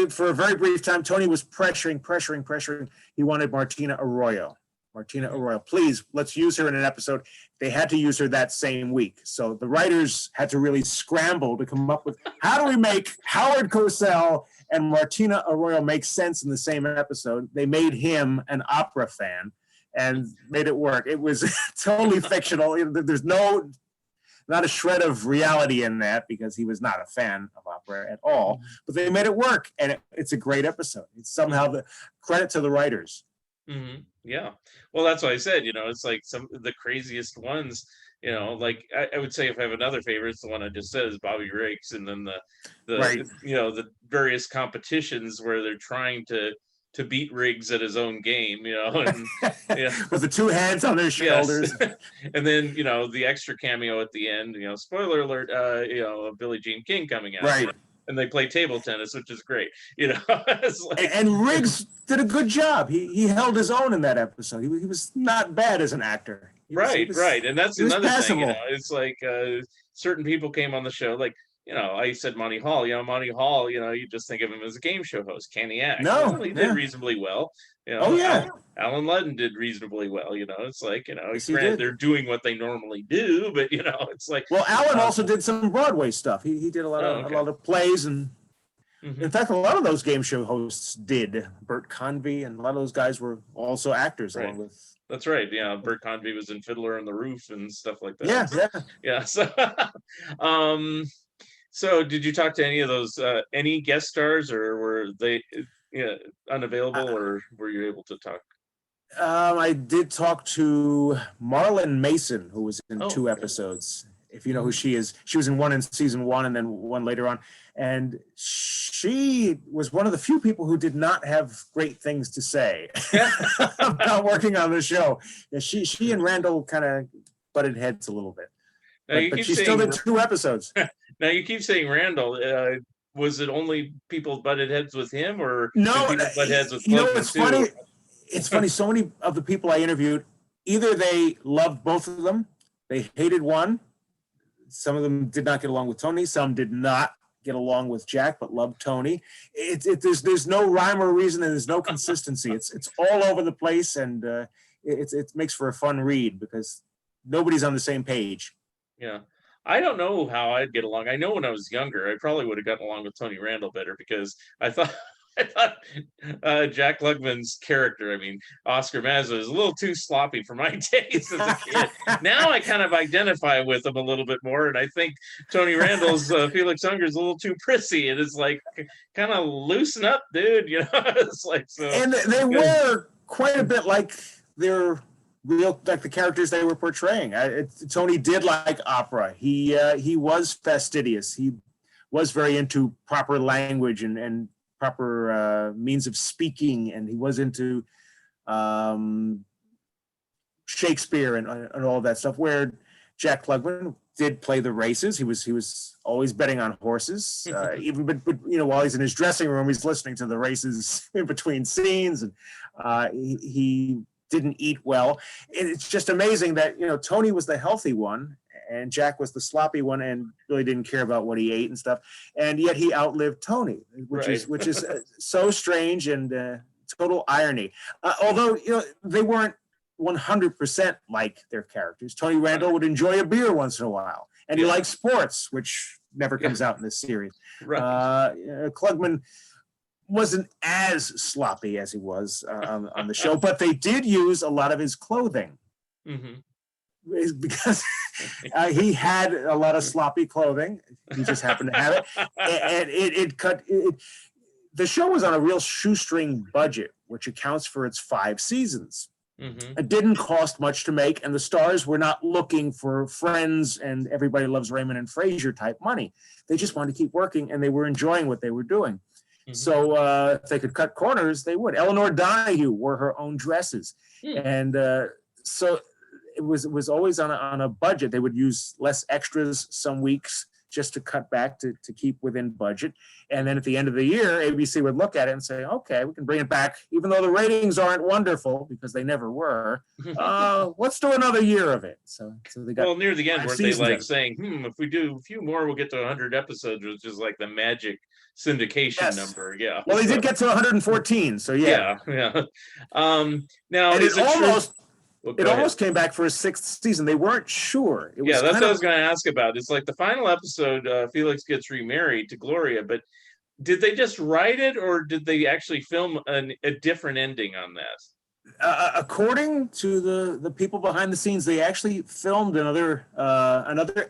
S2: for a very brief time, Tony was pressuring. He wanted Martina Arroyo. Martina Arroyo, please, let's use her in an episode. They had to use her that same week. So the writers had to really scramble to come up with, how do we make Howard Cosell and Martina Arroyo make sense in the same episode? They made him an opera fan and made it work. It was totally fictional. There's not a shred of reality in that, because he was not a fan of opera at all. But they made it work, and it's a great episode. It's somehow the credit to the writers.
S1: Mm-hmm. Yeah. Well, that's what I said, it's like some of the craziest ones, like I would say if I have another favorite, it's the one I just said is Bobby Riggs, and then
S2: Right.
S1: the various competitions where they're trying to beat Riggs at his own game, and yeah,
S2: With the two hands on their
S1: yes.
S2: shoulders.
S1: And then, the extra cameo at the end, spoiler alert, Billie Jean King coming out,
S2: Right.
S1: and they play table tennis, which is great, it's like,
S2: And Riggs did a good job. He held his own in that episode. He was not bad as an actor.
S1: right. And that's
S2: He was
S1: another thing,
S2: passable.
S1: it's like certain people came on the show, like, I said Monty Hall, Monty Hall, you just think of him as a game show host. Can he act?
S2: No,
S1: Well, he did
S2: yeah.
S1: reasonably well.
S2: Oh yeah.
S1: Alan Ludden did reasonably well, it's like,
S2: Yes, he
S1: granted
S2: did.
S1: they're doing what they normally do, but it's like,
S2: Well, Alan also did some Broadway stuff. He did a lot
S1: Oh, okay.
S2: of plays, and
S1: mhm.
S2: in fact, a lot of those game show hosts did. Bert Convy and a lot of those guys were also actors,
S1: Right.
S2: along with.
S1: That's right. Yeah, Bert Convy was in Fiddler on the Roof and stuff like that.
S2: Yeah.
S1: Yeah. So, um, so did you talk to any of those any guest stars, or were they unavailable, or were you able to talk?
S2: I did talk to Marlon Mason, who was in
S1: Oh,
S2: two
S1: okay.
S2: episodes. If you know who she is, she was in one in season one and then one later on. And she was one of the few people who did not have great things to say about working on the show. Yeah, she and Randall kind of butted heads a little bit. But she still did two episodes.
S1: Now you keep saying Randall. Was it only people butted heads with him, or
S2: No,
S1: did people butt heads with
S2: it's
S1: too?
S2: funny. It's funny. So many of the people I interviewed, either they loved both of them, they hated one. Some of them did not get along with Tony. Some did not get along with Jack, but loved Tony. There's no rhyme or reason, and there's no consistency. It's all over the place, and it makes for a fun read because nobody's on the same page.
S1: Yeah. I don't know how I'd get along. I know when I was younger, I probably would have gotten along with Tony Randall better, because I thought Jack Klugman's character, I mean, Oscar Mazza, is a little too sloppy for my taste as a kid. Now I kind of identify with him a little bit more, and I think Tony Randall's Felix Unger is a little too prissy, and it's like, kind of loosen up, dude. It's like, so.
S2: And they were quite a bit like their real, like the characters they were portraying. Tony did like opera. He was fastidious. He was very into proper language and proper means of speaking, and he was into Shakespeare and all that stuff. Where Jack Klugman did play the races. He was always betting on horses. Even but while he's in his dressing room, he's listening to the races in between scenes, and he didn't eat well. It's just amazing that Tony was the healthy one and Jack was the sloppy one and really didn't care about what he ate and stuff, and yet he outlived Tony, which is so strange and total irony. Although they weren't 100% like their characters. Tony Randall would enjoy a beer once in a while, and he liked sports, which never comes out in this series. Klugman wasn't as sloppy as he was on the show, but they did use a lot of his clothing. Because he had a lot of sloppy clothing. He just happened to have it. And the show was on a real shoestring budget, which accounts for its 5 seasons. It didn't cost much to make, and the stars were not looking for Friends and Everybody Loves Raymond and Frasier type money. They just wanted to keep working, and they were enjoying what they were doing. So if they could cut corners, they would. Eleanor Donahue wore her own dresses. And so it was always on a budget. They would use less extras some weeks just to cut back to keep within budget. And then at the end of the year, ABC would look at it and say, okay, we can bring it back, even though the ratings aren't wonderful, because they never were. Let's do another year of it. So they got
S1: near the end, weren't they like saying, if we do a few more, we'll get to 100 episodes, which is like the magic syndication number. Yeah.
S2: Well, they did get to 114. So yeah.
S1: Now
S2: and
S1: it
S2: almost came back for a 6th season. They weren't sure.
S1: That's what I was going to ask about. It's like the final episode, Felix gets remarried to Gloria, but did they just write it, or did they actually film a different ending on that?
S2: According to the people behind the scenes, they actually filmed another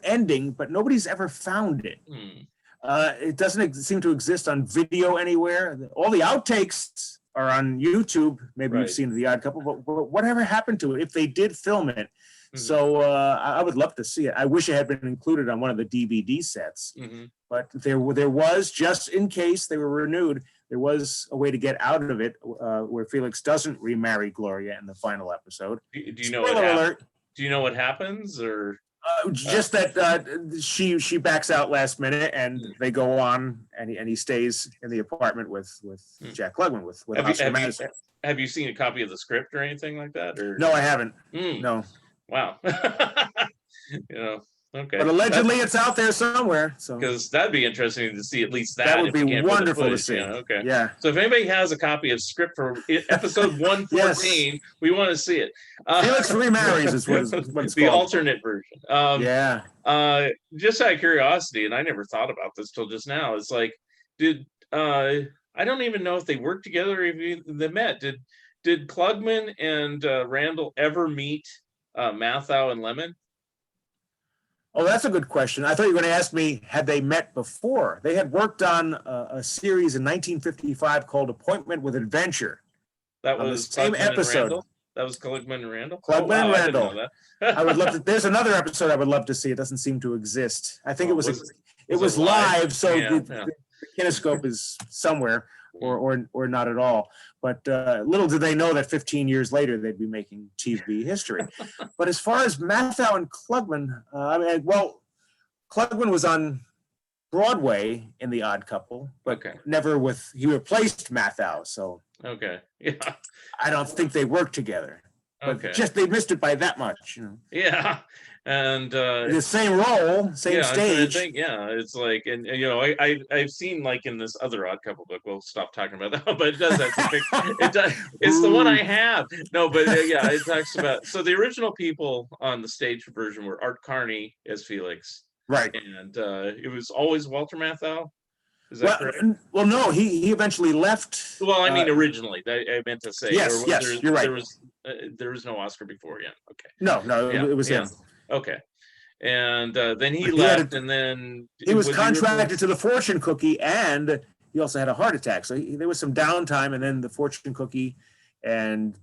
S2: ending, but nobody's ever found it. It doesn't seem to exist on video anywhere. All the outtakes are on YouTube. Maybe
S1: Right.
S2: you've seen The Odd Couple, but whatever happened to it? If they did film it,
S1: Mhm.
S2: so I would love to see it. I wish it had been included on one of the DVD sets, but there was, just in case they were renewed, there was a way to get out of it where Felix doesn't remarry Gloria in the final episode.
S1: Do you know
S2: Spoiler alert.
S1: Do you know what happens, or
S2: Just that she backs out last minute, and they go on, and he stays in the apartment with Jack Klugman, with Oscar Madison.
S1: have you seen a copy of the script or anything like that? Or
S2: No, I haven't. No.
S1: Wow. Okay.
S2: But allegedly it's out there somewhere. So
S1: because that'd be interesting to see at least that.
S2: That would be wonderful to see.
S1: Okay.
S2: Yeah.
S1: So if anybody has a copy of script for episode 114, yes, we want to see it.
S2: Felix remarries is what it's
S1: the
S2: called.
S1: Alternate version.
S2: Yeah.
S1: Just out of curiosity, and I never thought about this till just now. It's like, I don't even know if they worked together or if they met. Did Klugman and Randall ever meet Mathau and Lemon?
S2: Oh, that's a good question. I thought you were going to ask me, had they met before? They had worked on a series in 1955 called Appointment with Adventure.
S1: That was
S2: the same episode.
S1: That was Klugman and Randall?
S2: Klugman and Randall. I would love to. There's another episode I would love to see. It doesn't seem to exist. I think it was live, so the kinescope is somewhere. Or not at all. But little did they know that 15 years later they'd be making TV history. But as far as Mathau and Klugman, Klugman was on Broadway in The Odd Couple, but never he replaced Mathau. So
S1: yeah,
S2: I don't think they worked together. But just they missed it by that much.
S1: Yeah. And
S2: the same role, same stage.
S1: It's like, and I've seen, like, in this other Odd Couple book. We'll stop talking about that, but it does that. It's the one I have. No, but it talks about. So the original people on the stage version were Art Carney as Felix,
S2: right?
S1: And it was always Walter Matthau. Is that correct?
S2: Well, no, he eventually left.
S1: Well, I mean, originally, I meant to say.
S2: Yes, you're right.
S1: There was no Oscar before yet. Okay.
S2: No, it was him.
S1: Okay. And then he left, and then
S2: he was contracted to the Fortune Cookie, and he also had a heart attack. So there was some downtime, and then the Fortune Cookie, and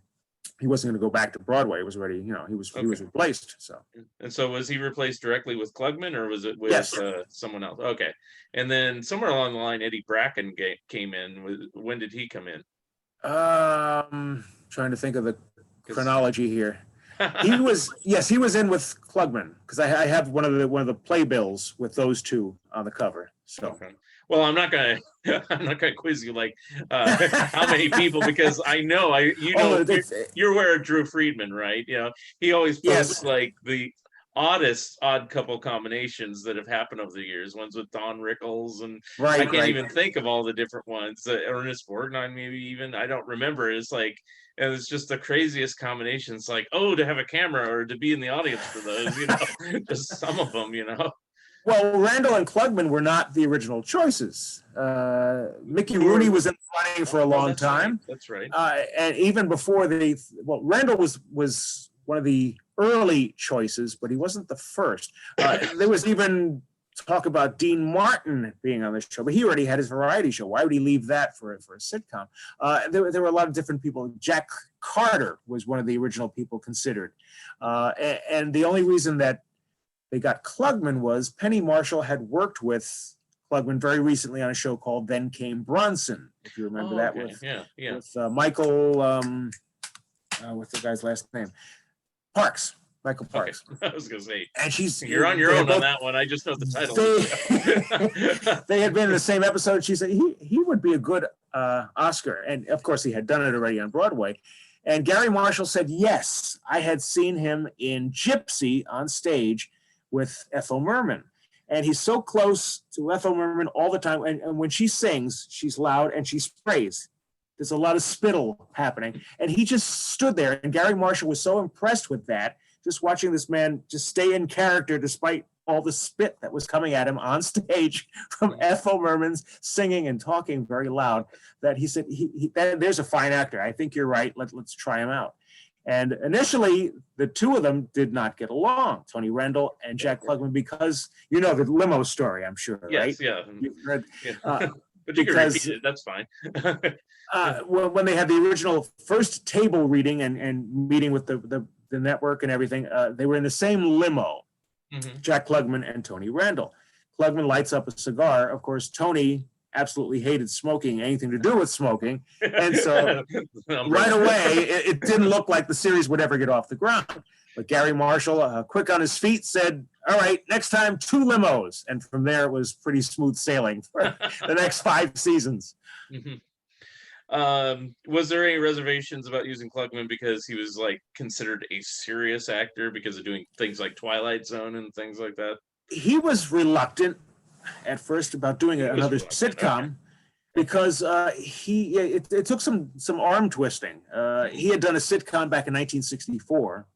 S2: he wasn't going to go back to Broadway. It was already, he was replaced. So.
S1: And so was he replaced directly with Klugman, or was it with someone else? Okay. And then somewhere along the line, Eddie Bracken came in. When did he come in?
S2: Trying to think of the chronology here. He was in with Klugman, because I have one of the playbills with those two on the cover. So
S1: well, I'm not gonna quiz you like how many people, because I know you're aware of Drew Friedman, right? He always posts like the oddest Odd Couple combinations that have happened over the years. Ones with Don Rickles, and I can't even think of all the different ones. Ernest Borgnine, maybe even, I don't remember. It's like, and it's just the craziest combinations. Like, to have a camera or to be in the audience for those, just some of them,
S2: Well, Randall and Klugman were not the original choices. Mickey Rooney was in the running for a long time.
S1: Right. That's right.
S2: And even before Randall was one of the early choices, but he wasn't the first. There was even talk about Dean Martin being on the show, but he already had his variety show. Why would he leave that for a sitcom? There were a lot of different people. Jack Carter was one of the original people considered. And the only reason that they got Klugman was Penny Marshall had worked with Klugman very recently on a show called Then Came Bronson, if you remember that, with Michael, what's the guy's last name? Michael Parks.
S1: Okay. I was going to say,
S2: and
S1: you're on your own on that one. I just know the title.
S2: They had been in the same episode. She said he would be a good Oscar. And of course, he had done it already on Broadway. And Gary Marshall said, yes, I had seen him in Gypsy on stage with Ethel Merman. And he's so close to Ethel Merman all the time. And when she sings, she's loud and she sprays. There's a lot of spittle happening. And he just stood there. And Gary Marshall was so impressed with that, just watching this man just stay in character despite all the spit that was coming at him on stage from Ethel Merman's singing and talking very loud, that he said, there's a fine actor. I think you're right. Let's try him out. And initially, the two of them did not get along, Tony Randall and Jack Klugman, because the limo story, I'm sure, right?
S1: Yes, yeah.
S2: You've read,
S1: But you can
S2: because
S1: repeat it. That's fine.
S2: when they had the original first table reading and meeting with the network and everything, they were in the same limo, Jack Klugman and Tony Randall. Klugman lights up a cigar. Of course, Tony absolutely hated smoking, anything to do with smoking. And so right away, it didn't look like the series would ever get off the ground. But Gary Marshall, quick on his feet, said, all right, next time, 2 limos. And from there, it was pretty smooth sailing for the next 5 seasons.
S1: Was there any reservations about using Klugman because he was like considered a serious actor because of doing things like Twilight Zone and things like that?
S2: He was reluctant at first about doing another sitcom because it took some arm twisting. He had done a sitcom back in 1964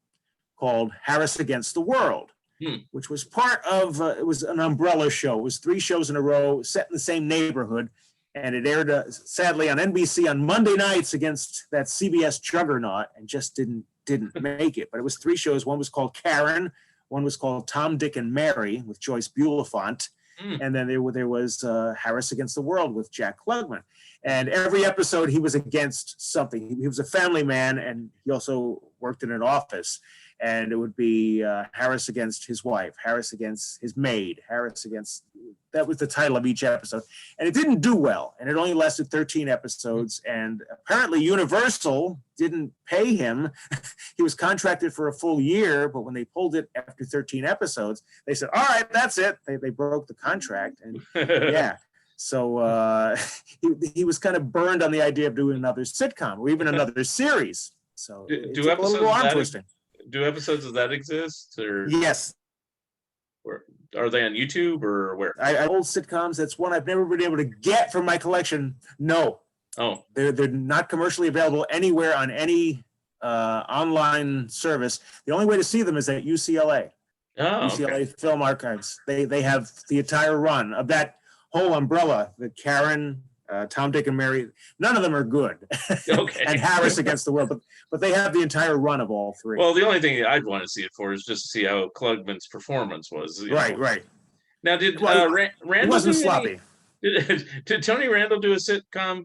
S2: called Harris Against the World, which was part of, it was an umbrella show. It was 3 shows in a row set in the same neighborhood. And it aired, sadly, on NBC on Monday nights against that CBS juggernaut and just didn't make it. But it was 3 shows. One was called Karen. One was called Tom, Dick, and Mary with Joyce Bulifant. And then there was Harris Against the World with Jack Klugman. And every episode he was against something. He was a family man, and he also worked in an office. And it would be Harris against his wife, Harris against his maid, Harris against, that was the title of each episode. And it didn't do well. And it only lasted 13 episodes. And apparently Universal didn't pay him. He was contracted for a full year, but when they pulled it after 13 episodes, they said, all right, that's it. They broke the contract. And yeah. So he was kind of burned on the idea of doing another sitcom or even another series. So
S1: do episodes of that exist? Or
S2: yes.
S1: Where, are they on YouTube or where?
S2: Old sitcoms. That's one I've never been able to get from my collection. No.
S1: Oh.
S2: They're not commercially available anywhere on any online service. The only way to see them is at UCLA.
S1: Oh,
S2: UCLA Film Archives. They have the entire run of that whole umbrella, the Karen, Tom, Dick, and Mary. None of them are good.
S1: Okay.
S2: And Harris Against the World, but they have the entire run of all 3.
S1: Well, the only thing I'd want to see it for is just to see how Klugman's performance was.
S2: Right.
S1: Now, did Randall?
S2: It wasn't sloppy.
S1: Did Tony Randall do a sitcom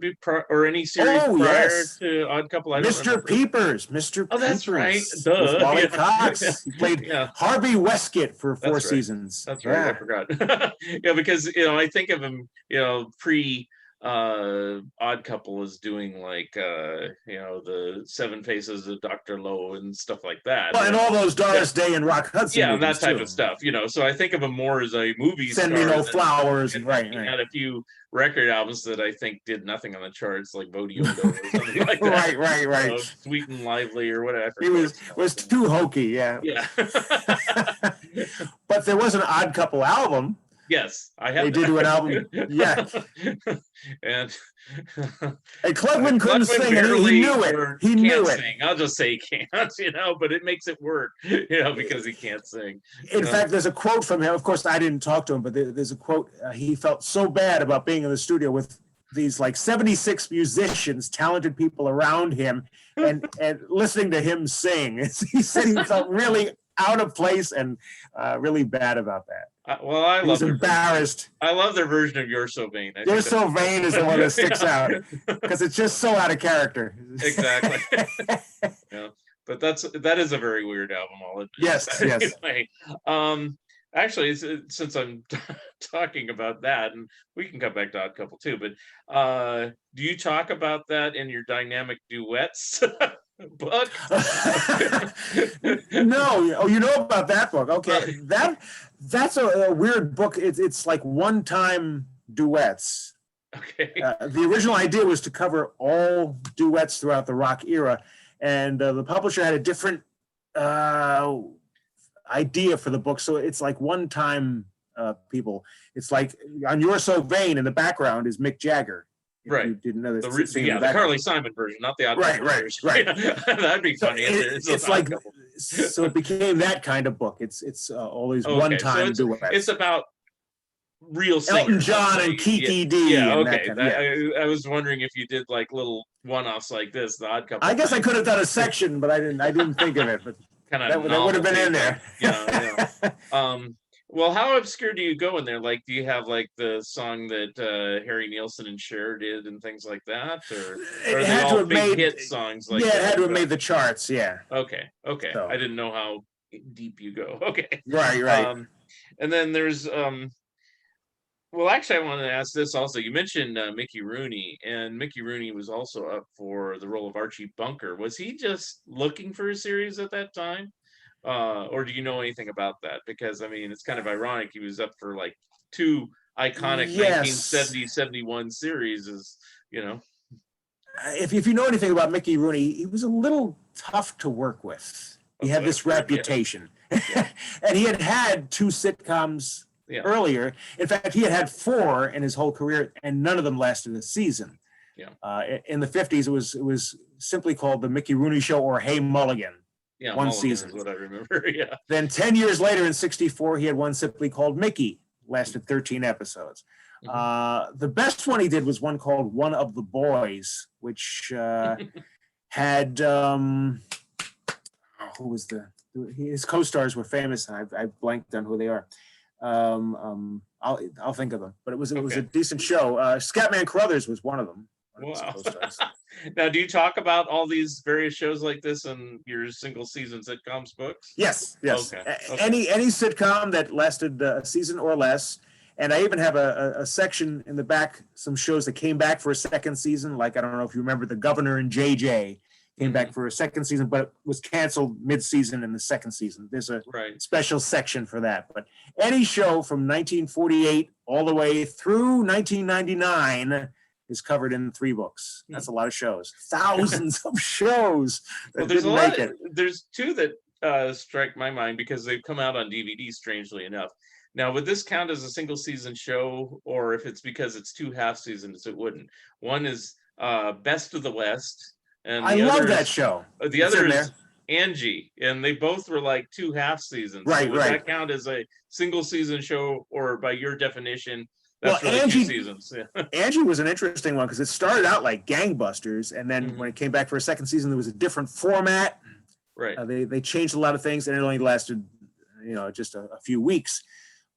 S1: or any series prior to Odd Couple?
S2: Mr. Peepers.
S1: Oh, that's right.
S2: Duh. With Wally Cox. He played Harvey Weskett for 4 seasons.
S1: That's right. I forgot. Yeah, because I think of him, pre Odd Couple is doing like the 7 Faces of Dr. Lowe and stuff like that.
S2: Well, and all those Doris Day and Rock Hudson.
S1: Yeah, that type of stuff. So I think of him more as a movie
S2: star. Send Me No Flowers. Right.
S1: He had a few record albums that I think did nothing on the charts, like Bodiondo or something like that.
S2: Right.
S1: Sweet and Lively or whatever.
S2: He was too hokey. Yeah. But there was an Odd Couple album.
S1: Yes, I have.
S2: They did do an album. Yeah.
S1: And
S2: Klugman couldn't sing, and he knew it. He knew it.
S1: Sing. I'll just say he can't, but it makes it work, because he can't sing.
S2: In fact, there's a quote from him. Of course, I didn't talk to him, but there's a quote. He felt so bad about being in the studio with these like 76 musicians, talented people around him, and listening to him sing. He said he felt really out of place and really bad about that.
S1: I
S2: was embarrassed.
S1: I love their version of "You're So Vain."
S2: "You're So Vain" is the one that sticks out because it's just so out of character.
S1: Exactly. Yeah, but that is a very weird album. I'll admit.
S2: Yes.
S1: Anyway, actually, since I'm talking about that, and we can come back to Odd Couple too, but do you talk about that in your Dynamic Duets book?
S2: No. Oh, you know about that book? Okay, that's a weird book. It's like one-time duets.
S1: Okay.
S2: The original idea was to cover all duets throughout the rock era, and the publisher had a different idea for the book. So it's like one-time people. It's like on "You're So Vain" in the background is Mick Jagger.
S1: Right.
S2: You didn't know
S1: the Carly Simon version, not the Odd Couple version.
S2: Right.
S1: That'd be funny.
S2: It's like so it became that kind of book. It's always one-time duets.
S1: It's about real singers.
S2: Elton John and Kiki D.
S1: Yeah, okay. I was wondering if you did like little one-offs like this, the Odd Couple.
S2: I guess I could have done a section, but I didn't think of it. But that would have been in there.
S1: Yeah. Well, how obscure do you go in there? Like, do you have like the song that Harry Nilsson and Cher did and things like that, or
S2: It
S1: are they
S2: had to
S1: all
S2: have
S1: big
S2: made,
S1: hit songs like
S2: yeah, it had
S1: that?
S2: to have made the charts. Yeah.
S1: Okay, okay. I
S2: So,
S1: didn't know how deep you go. Okay.
S2: right.
S1: Um, and then there's well, actually, I wanted to ask this also. You mentioned Mickey Rooney, and Mickey Rooney was also up for the role of Archie Bunker. Was he just looking for a series at that time? Or do you know anything about that? Because I mean, it's kind of ironic. He was up for like two iconic
S2: Yes.
S1: 1970 71 series, is, you know.
S2: If you know anything about Mickey Rooney, he was a little tough to work with. He
S1: That's
S2: had
S1: what I've
S2: this
S1: heard. Yeah.
S2: reputation.
S1: Yeah.
S2: And he had had two sitcoms
S1: Yeah.
S2: earlier. In fact, he had had four in his whole career, and none of them lasted a season.
S1: Yeah.
S2: In the 50s, it was simply called The Mickey Rooney Show or Hey Mulligan,
S1: Yeah.
S2: one
S1: Mulligan
S2: season.
S1: is what I remember. Yeah.
S2: Then 10 years later in 64, he had one simply called Mickey, lasted 13 episodes. The best one he did was one called One of the Boys, which had, who was his co-stars were famous, and I blanked on who they are. I'll think of them, but it was a decent show. Scatman Crothers was one of them.
S1: Wow. Now, do you talk about all these various shows like this in your single season sitcoms books?
S2: Yes.
S1: Okay.
S2: Any sitcom that lasted a season or less. And I even have a section in the back, some shows that came back for a second season. Like, I don't know if you remember The Governor and JJ came back for a second season, but was canceled mid-season in the second season. There's a special section for that. But any show from 1948 all the way through 1999 is covered in 3 books. That's a lot of shows. Thousands of shows that didn't make it.
S1: There's 2 that strike my mind because they've come out on DVD, strangely enough. Now, would this count as a single season show, or if it's because it's 2 half seasons, it wouldn't? One is Best of the West, and
S2: I love that show.
S1: The other is Angie, and they both were like 2 half seasons.
S2: Right,
S1: so would that count as a single season show, or by your definition, that's really
S2: Angie,
S1: 2 seasons? Yeah.
S2: Angie was an interesting one because it started out like gangbusters, and then when it came back for a second season, there was a different format.
S1: Right.
S2: They changed a lot of things, and it only lasted, just a few weeks.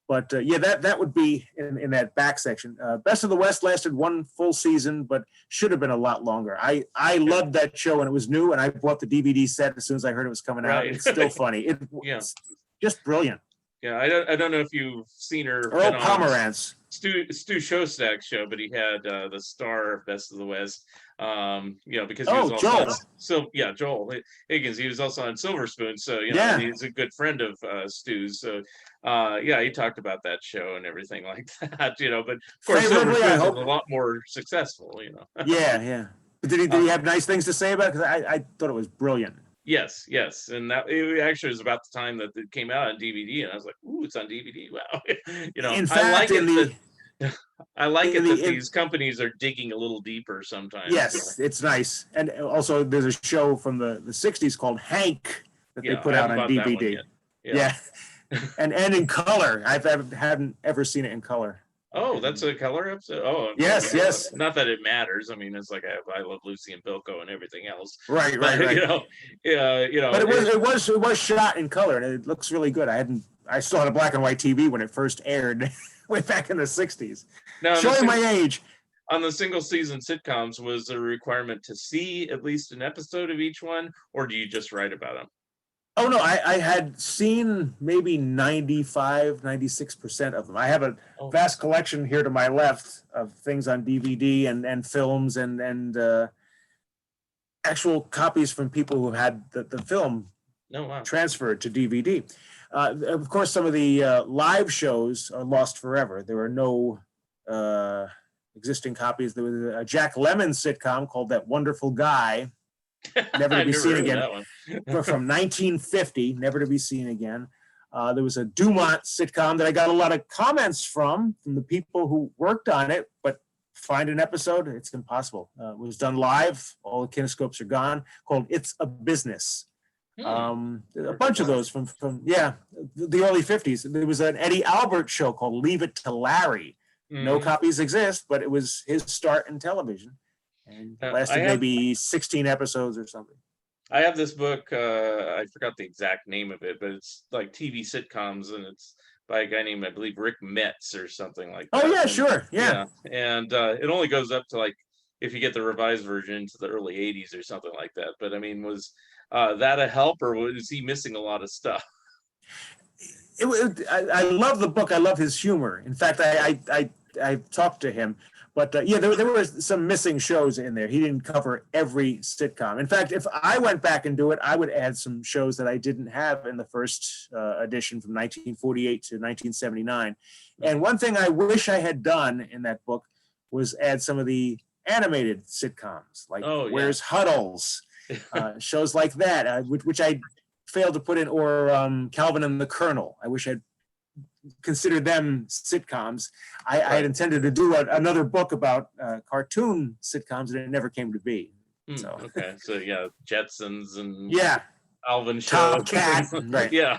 S2: But yeah, that would be in that back section. Best of the West lasted 1 full season, but should have been a lot longer. I loved that show, and it was new, and I bought the DVD set as soon as I heard it was coming out. It's still funny. It's just brilliant.
S1: Yeah, I don't know if you've seen her.
S2: Earl Pomerantz.
S1: Stu Shostak's show, but he had the star of Best of the West. Because he was also Joel Higgins. He was also on Silver Spoon, so he's a good friend of Stu's. So he talked about that show and everything like that. But of course, Silver Spoon was a lot more successful.
S2: Yeah. But did he have nice things to say about it? Because I thought it was brilliant.
S1: Yes, and that it actually was about the time that it came out on DVD, and I was like, "Ooh, it's on DVD! Wow!"
S2: In fact,
S1: I like it that these companies are digging a little deeper sometimes.
S2: Yes, it's nice. And also, there's a show from the 60s called Hank that they put out on DVD. Yeah. and in color. I haven't ever seen it in color.
S1: Oh, that's a color episode? Oh,
S2: yes.
S1: Not that it matters. I mean, it's like I Love Lucy and Bilko and everything else.
S2: Right.
S1: But
S2: it was shot in color, and it looks really good. I saw it on black and white TV when it first aired way back in the 60s.
S1: Now,
S2: showing my age.
S1: On the single season sitcoms, was there a requirement to see at least an episode of each one, or do you just write about them?
S2: Oh, no, I had seen maybe 95, 96% of them. I have a vast collection here to my left of things on DVD and films and actual copies from people who had the film transferred to DVD. Of course, some of the live shows are lost forever. There are no existing copies. There was a Jack Lemmon sitcom called That Wonderful Guy, never to be seen again, from 1950, never to be seen again. There was a Dumont sitcom that I got a lot of comments from the people who worked on it, but find an episode, it's impossible. It was done live, all the kinescopes are gone, called It's a Business. A bunch of those from the early 50s. There was an Eddie Albert show called Leave It to Larry. No copies exist, but it was his start in television, and lasted maybe 16 episodes or something.
S1: I have this book. I forgot the exact name of it, but it's like TV sitcoms, and it's by a guy named, I believe, Rick Metz or something like
S2: Oh
S1: that.
S2: yeah,
S1: And
S2: sure, yeah.
S1: and it only goes up to, like, if you get the revised version, to the early '80s or something like that. But I mean, was that a help, or was he missing a lot of stuff?
S2: I love the book. I love his humor. In fact, I talked to him, but yeah, there were some missing shows in there. He didn't cover every sitcom. In fact, if I went back and do it, I would add some shows that I didn't have in the first edition from 1948 to 1979. And one thing I wish I had done in that book was add some of the animated sitcoms, like
S1: Oh yeah.
S2: Where's Huddles, shows like that, which I failed to put in, or Calvin and the Colonel. I wish I'd considered them sitcoms. I had intended to do another book about cartoon sitcoms, and it never came to be. So
S1: Okay, so yeah, Jetsons and
S2: yeah,
S1: Alvin Show.
S2: Tomcat, right?
S1: Yeah.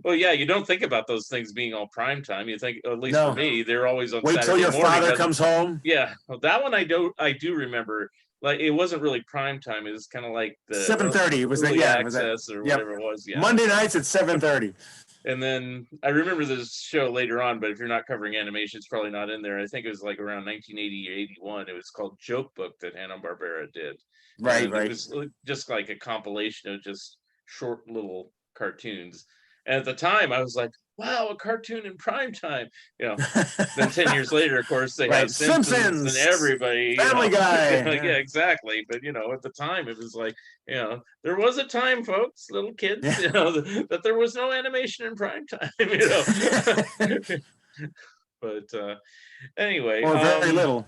S1: Well, yeah, you don't think about those things being all prime time. You think, at least for
S2: No.
S1: me, they're always on
S2: Wait till
S1: Saturday
S2: your
S1: morning.
S2: father comes home.
S1: Yeah, well, that one I do remember. Like, it wasn't really prime time. It was kind of like the
S2: 7:30. It was
S1: early
S2: yeah, it was that.
S1: access or
S2: Yep.
S1: whatever it was. Yeah.
S2: Monday nights at 7:30.
S1: And then I remember this show later on, but if you're not covering animation, it's probably not in there. I think it was like around 1980 or 81. It was called Joke Book that Hanna-Barbera did.
S2: Right,
S1: And
S2: right.
S1: it was just like a compilation of just short little cartoons. And at the time, I was like, wow, a cartoon in prime time. You know, then 10 years later, of course, they
S2: Right.
S1: have Simpsons and everybody.
S2: Family Guy.
S1: Yeah, exactly. But, at the time, it was like, there was a time, folks, little kids, that there was no animation in prime time, But anyway.
S2: Or very little.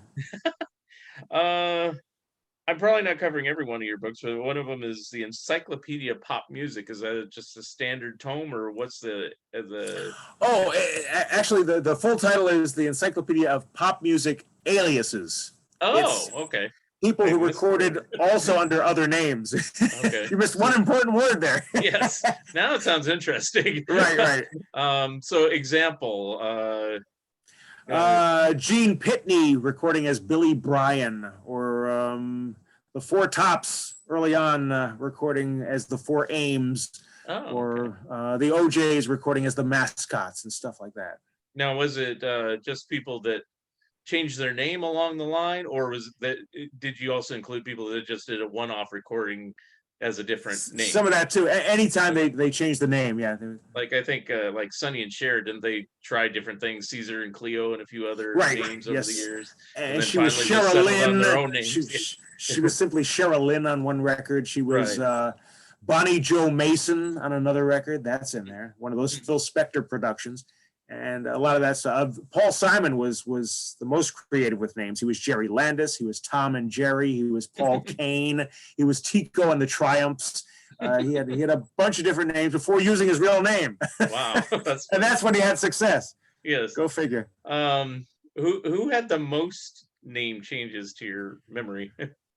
S1: I'm probably not covering every one of your books, but one of them is the Encyclopedia Pop Music. Is that just a standard tome, or what's the?
S2: Oh, actually, the full title is the Encyclopedia of Pop Music Aliases.
S1: Oh, okay.
S2: People who recorded also under other names.
S1: Okay.
S2: You missed one important word there.
S1: Yes. Now it sounds interesting.
S2: Right.
S1: So example.
S2: Gene Pitney recording as Billy Bryan, or the Four Tops early on recording as the Four Ames, or the OJs recording as the Mascots and stuff like that.
S1: Now, was it just people that changed their name along the line, or did you also include people that just did a one-off recording as a different name?
S2: Some of that too. Anytime they change the name, yeah.
S1: Like, I think like Sonny and Cher, didn't they try different things? Caesar and Cleo and a few other names over the years.
S2: And she was Sherilyn. She was simply Sherilyn on one record. She was Bonnie Jo Mason on another record. That's in there. One of those Phil Spector productions. And a lot of that stuff. Paul Simon was the most creative with names. He was Jerry Landis. He was Tom and Jerry. He was Paul Kane. He was Tico and the Triumphs. He had a bunch of different names before using his real name.
S1: Wow,
S2: and that's when he had success.
S1: Yes, go
S2: figure.
S1: Who had the most name changes to your memory?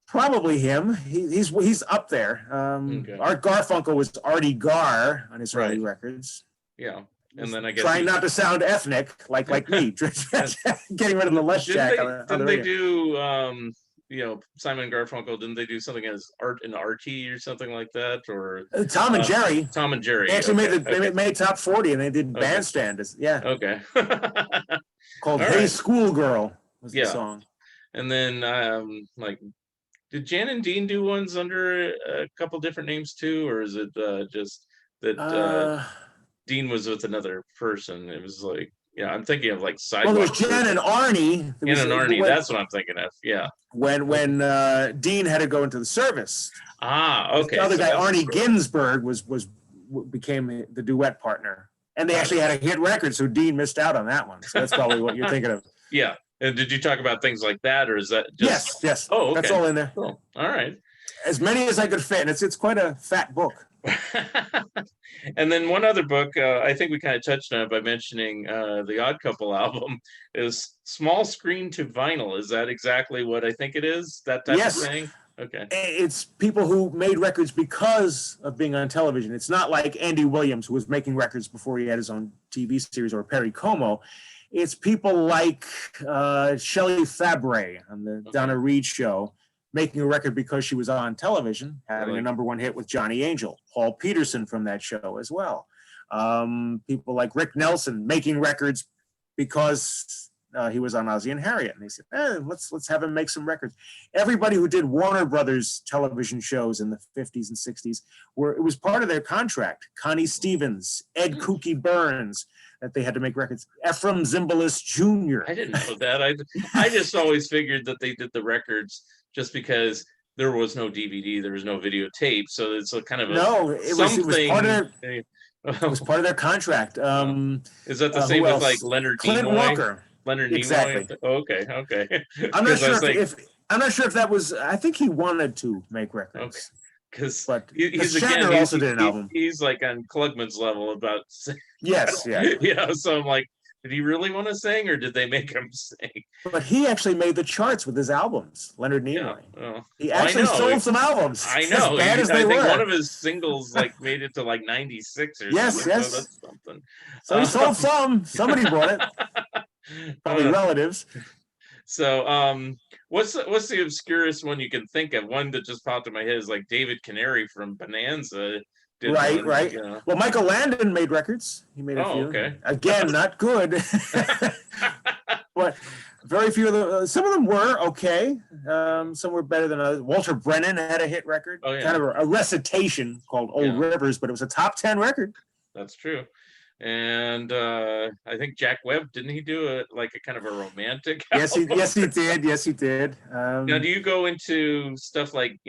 S2: Probably him. He's up there. Art Garfunkel was Artie Gar on his early records.
S1: Yeah. And then I guess
S2: trying not to sound ethnic, like me, getting rid of the Leszczak.
S1: Didn't they do Simon and Garfunkel? Didn't they do something as Art and Artie or something like that? Or
S2: Tom and Jerry?
S1: Tom and Jerry.
S2: They actually made top 40, and they did Bandstand. Yeah.
S1: Okay.
S2: Called Hey Schoolgirl was the song.
S1: And then did Jan and Dean do ones under a couple different names too, or is it just that? Dean was with another person. It was like, I'm thinking of like Sidewalk.
S2: Well, there's Jan and Arnie.
S1: That's what I'm thinking of. Yeah.
S2: When Dean had to go into the service.
S1: Okay.
S2: The other guy, Arnie Ginsberg, became the duet partner, and they actually had a hit record. So Dean missed out on that one. So that's probably what you're thinking of.
S1: Yeah. And did you talk about things like that, or is that just?
S2: Yes.
S1: Oh, okay.
S2: That's all in there.
S1: Cool. All right.
S2: As many as I could fit, and it's quite a fat book.
S1: And then one other book, I think we kind of touched on it by mentioning the Odd Couple album, is Small Screen to Vinyl. Is that exactly what I think it is? That type of thing? Okay.
S2: It's people who made records because of being on television. It's not like Andy Williams, who was making records before he had his own TV series, or Perry Como. It's people like Shelley Fabre on the Donna Reed show, making a record because she was on television, having a #1 hit with Johnny Angel. Paul Peterson from that show as well. People like Rick Nelson making records because he was on Ozzie and Harriet, and they said, let's have him make some records. Everybody who did Warner Brothers television shows in the 50s and 60s, it was part of their contract. Connie Stevens, Ed Kooky Burns, that they had to make records. Ephraim Zimbalist Jr.
S1: I didn't know that. I just always figured that they did the records just because there was no DVD, there was no videotape, so it's a kind of
S2: it was part of their contract.
S1: Is that the same as like Leonard
S2: Clint
S1: Nimoy?
S2: Walker.
S1: Leonard
S2: exactly.
S1: Nimoy. Oh, okay.
S2: I'm not sure if that was. I think he wanted to make records.
S1: Okay. Because
S2: Shatner also did an album.
S1: He's like on Klugman's level about.
S2: Yes. Yeah.
S1: So I'm like, did he really want to sing, or did they make him sing?
S2: But he actually made the charts with his albums, Leonard Nimoy.
S1: Yeah.
S2: He actually sold some albums.
S1: I know.
S2: As bad as they
S1: I think
S2: were.
S1: one of his singles like made it to like 96 or
S2: yes,
S1: something.
S2: Yes.
S1: So that's something.
S2: So he sold some. Somebody bought it. Probably relatives.
S1: So what's the obscurest one you can think of? One that just popped in my head is like David Canary from Bonanza.
S2: Right. Well, Michael Landon made records. He made a few.
S1: Okay.
S2: Again, not good. But very few of them. Some of them were okay. Some were better than others. Walter Brennan had a hit record.
S1: Oh, yeah.
S2: Kind of a recitation called Old Rivers, but it was a top 10 record.
S1: That's true. And I think Jack Webb, didn't he do a kind of a romantic album?
S2: Yes, he did.
S1: Now, do you go into stuff like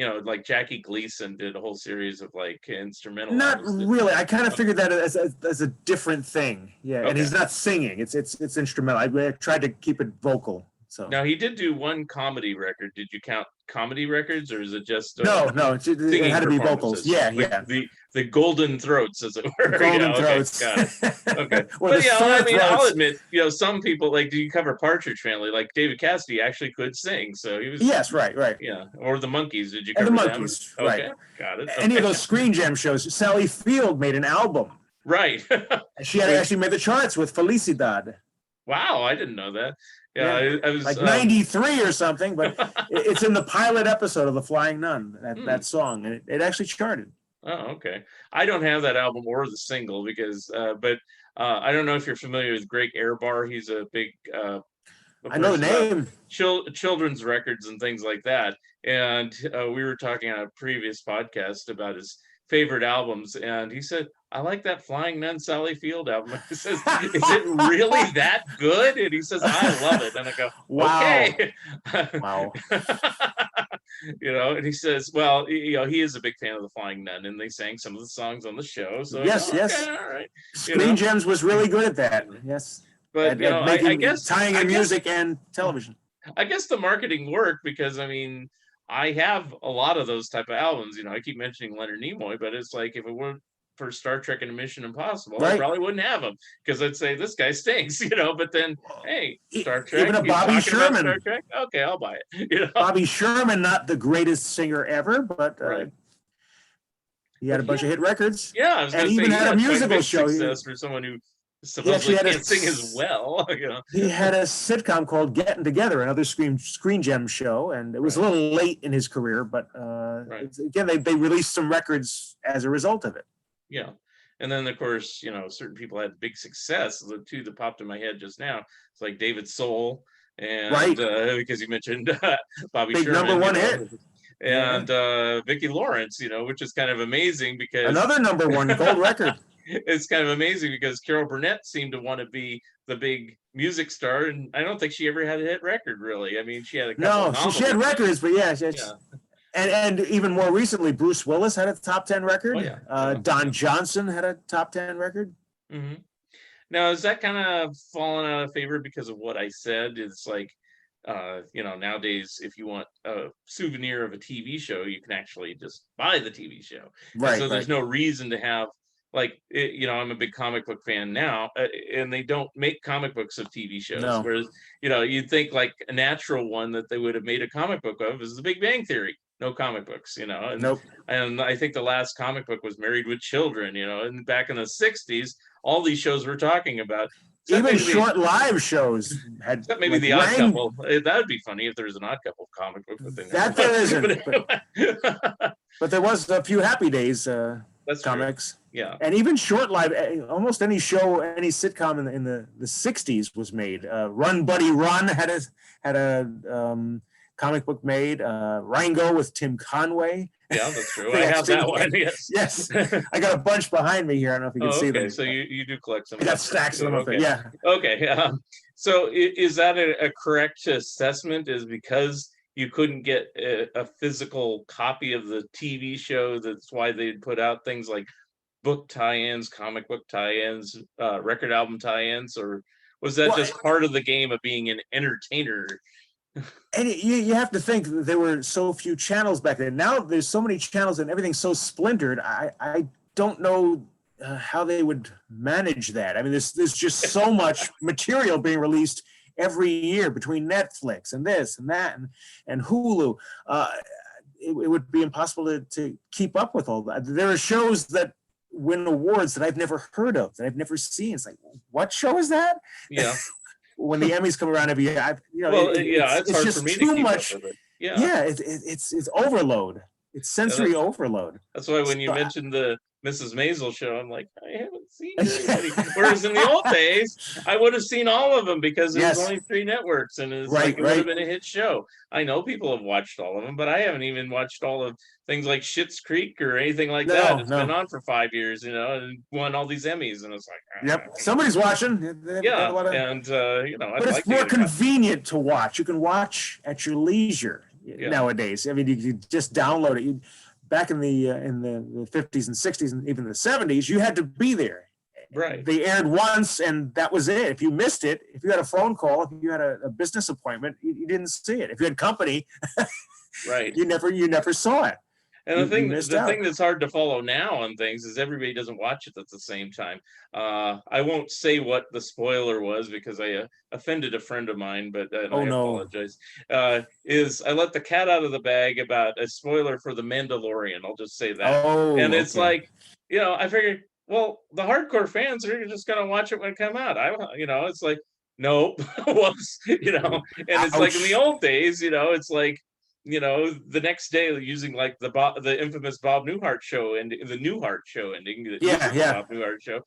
S1: Jackie Gleason did a whole series of like instrumental?
S2: Not really. I kind of figured that as a different thing. Yeah,
S1: okay.
S2: And he's not singing. It's instrumental. I tried to keep it vocal. So
S1: now he did do one comedy record. Did you count comedy records, or is it just
S2: no? It had to be vocals. Yeah.
S1: The golden throats, as it were.
S2: Golden throats.
S1: Okay, got it. Okay.
S2: But
S1: I'll admit, some people like. Do you cover Partridge Family? Like David Cassidy actually could sing, so he was.
S2: Yes, right.
S1: Yeah, or the Monkees. Did you cover
S2: the Monkees?
S1: Them?
S2: Right.
S1: Okay, got it. Okay.
S2: Any of those Screen Gem shows. Sally Field made an album.
S1: Right.
S2: She actually made the charts with Felicidad.
S1: Wow, I didn't know that. Yeah, I was
S2: like 93 or something, but it's in the pilot episode of The Flying Nun, that song, and it actually charted.
S1: Oh, okay. I don't have that album or the single because, but I don't know if you're familiar with Greg Airbar. He's a big.
S2: I know the name.
S1: Children's records and things like that, and we were talking on a previous podcast about his favorite albums, and he said, I like that Flying Nun Sally Field album. He says, is it really that good? And he says, I love it. And I go,
S2: wow.
S1: Okay.
S2: Wow.
S1: And he says, well, he is a big fan of the Flying Nun, and they sang some of the songs on the show. So
S2: yes.
S1: All right.
S2: Screen Gems was really good at that. Yes.
S1: But I guess
S2: tying in music and television.
S1: I guess the marketing worked because I have a lot of those type of albums. I keep mentioning Leonard Nimoy, but it's like if it weren't for Star Trek and Mission Impossible, right. I probably wouldn't have them because I'd say this guy stinks, But then, hey, Star Trek,
S2: even a Bobby Sherman.
S1: Star Trek? Okay, I'll buy it.
S2: Bobby Sherman, not the greatest singer ever, but he had a bunch of hit records.
S1: Yeah, I was
S2: and he even had a musical show.
S1: Success for someone who supposedly can't sing as well.
S2: He had a sitcom called Getting Together, another Screen Gem show, and it was a little late in his career, but again, they released some records as a result of it.
S1: Yeah. And then, of course, certain people had big success. The two that popped in my head just now, it's like David Soul, and because you mentioned Bobby
S2: big
S1: Sherman.
S2: number one hit.
S1: And Vicki Lawrence, which is kind of amazing because...
S2: Another number one gold record.
S1: It's kind of amazing because Carol Burnett seemed to want to be the big music star, and I don't think she ever had a hit record, really. She had a couple
S2: No, she had records, but yeah. And even more recently, Bruce Willis had a top 10 record.
S1: Oh, yeah.
S2: Don Johnson had a top 10 record.
S1: Mm-hmm. Now, is that kind of fallen out of favor because of what I said? It's like, nowadays, if you want a souvenir of a TV show, you can actually just buy the TV show.
S2: Right.
S1: And so there's no reason to have, I'm a big comic book fan now, and they don't make comic books of TV shows.
S2: No.
S1: Whereas, you'd think like a natural one that they would have made a comic book of is The Big Bang Theory. No comic books, And,
S2: nope.
S1: And I think the last comic book was Married with Children, and back in the 60s, all these shows we're talking about.
S2: Even short live shows had
S1: maybe the Odd Couple. That would be funny if there was an Odd Couple comic book.
S2: That there isn't. But there was a few Happy Days.
S1: That's true.
S2: comics.
S1: Yeah.
S2: And even short live, almost any show, any sitcom in the 60s was made. Run Buddy Run had a comic book made. Rango with Tim Conway.
S1: Yeah, that's true. I have that one. Yes.
S2: Yes. I got a bunch behind me here. I don't know if you can see
S1: okay.
S2: them.
S1: So you do collect some.
S2: I got stacks of them up there.
S1: Okay.
S2: Yeah.
S1: Okay. So is that a correct assessment? Is because you couldn't get a physical copy of the TV show, that's why they'd put out things like book tie-ins, comic book tie-ins, record album tie-ins, or was that just part of the game of being an entertainer?
S2: And you have to think that there were so few channels back then. Now there's so many channels and everything's so splintered. I don't know how they would manage that. I mean, there's just so much material being released every year between Netflix and this and that and Hulu. It would be impossible to keep up with all that. There are shows that win awards that I've never heard of, that I've never seen. It's like, what show is that?
S1: Yeah.
S2: When the Emmys come around every year,
S1: it's hard
S2: just
S1: for me
S2: too
S1: to keep
S2: much.
S1: up with it.
S2: Yeah, it's overload. It's sensory overload.
S1: That's why when you mentioned the Mrs. Maisel show, I'm like, I haven't seen anybody. Whereas in the old days, I would have seen all of them because there was only 3 networks, and it would have been a hit show. I know people have watched all of them, but I haven't even watched all of things like Schitt's Creek or anything like that. It's been on for 5 years, and won all these Emmys, and it's like,
S2: somebody's watching.
S1: and
S2: but it's more convenient to watch. You can watch at your leisure nowadays. I mean, you just download it. Back in the 50s and 60s and even the 70s, you had to be there.
S1: Right.
S2: They aired once and that was it. If you missed it, if you had a phone call, if you had a business appointment, you didn't see it. If you had company,
S1: right,
S2: you never saw it.
S1: And the thing that's hard to follow now on things is everybody doesn't watch it at the same time. I won't say what the spoiler was because I offended a friend of mine, but I apologize. Is I let the cat out of the bag about a spoiler for The Mandalorian. I'll just say that. And it's like, I figured, well, the hardcore fans are just gonna watch it when it come out. It's like, nope. Whoops. And it's like in the old days, it's like, the next day using like the infamous Bob Newhart show and the Newhart show ending. Bob Newhart show.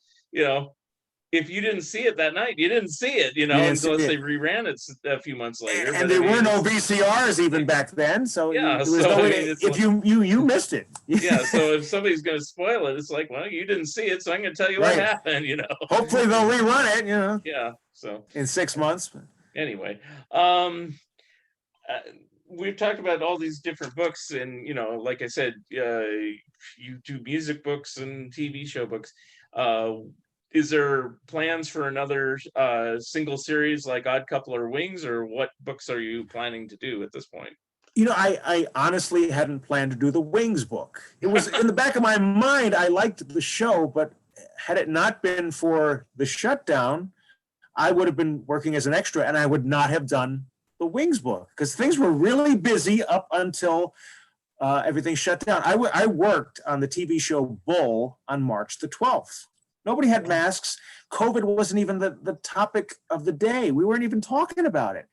S1: If you didn't see it that night, you didn't see it. Unless they reran it a few months later.
S2: And there were no VCRs even back then, so there was no way. If you missed it.
S1: So if somebody's going to spoil it, it's like, well, you didn't see it, so I'm going to tell you what happened.
S2: Hopefully they'll rerun it.
S1: Yeah. So
S2: in 6 months.
S1: Anyway. We've talked about all these different books, and like I said, you do music books and TV show books. Is there plans for another single series like Odd Couple or Wings, or what books are you planning to do at this point?
S2: I honestly hadn't planned to do the Wings book. It was in the back of my mind. I liked the show, but had it not been for the shutdown, I would have been working as an extra, and I would not have done the Wings book because things were really busy up until everything shut down. I worked on the TV show Bull on March the 12th. Nobody had masks. COVID wasn't even the topic of the day. We weren't even talking about it.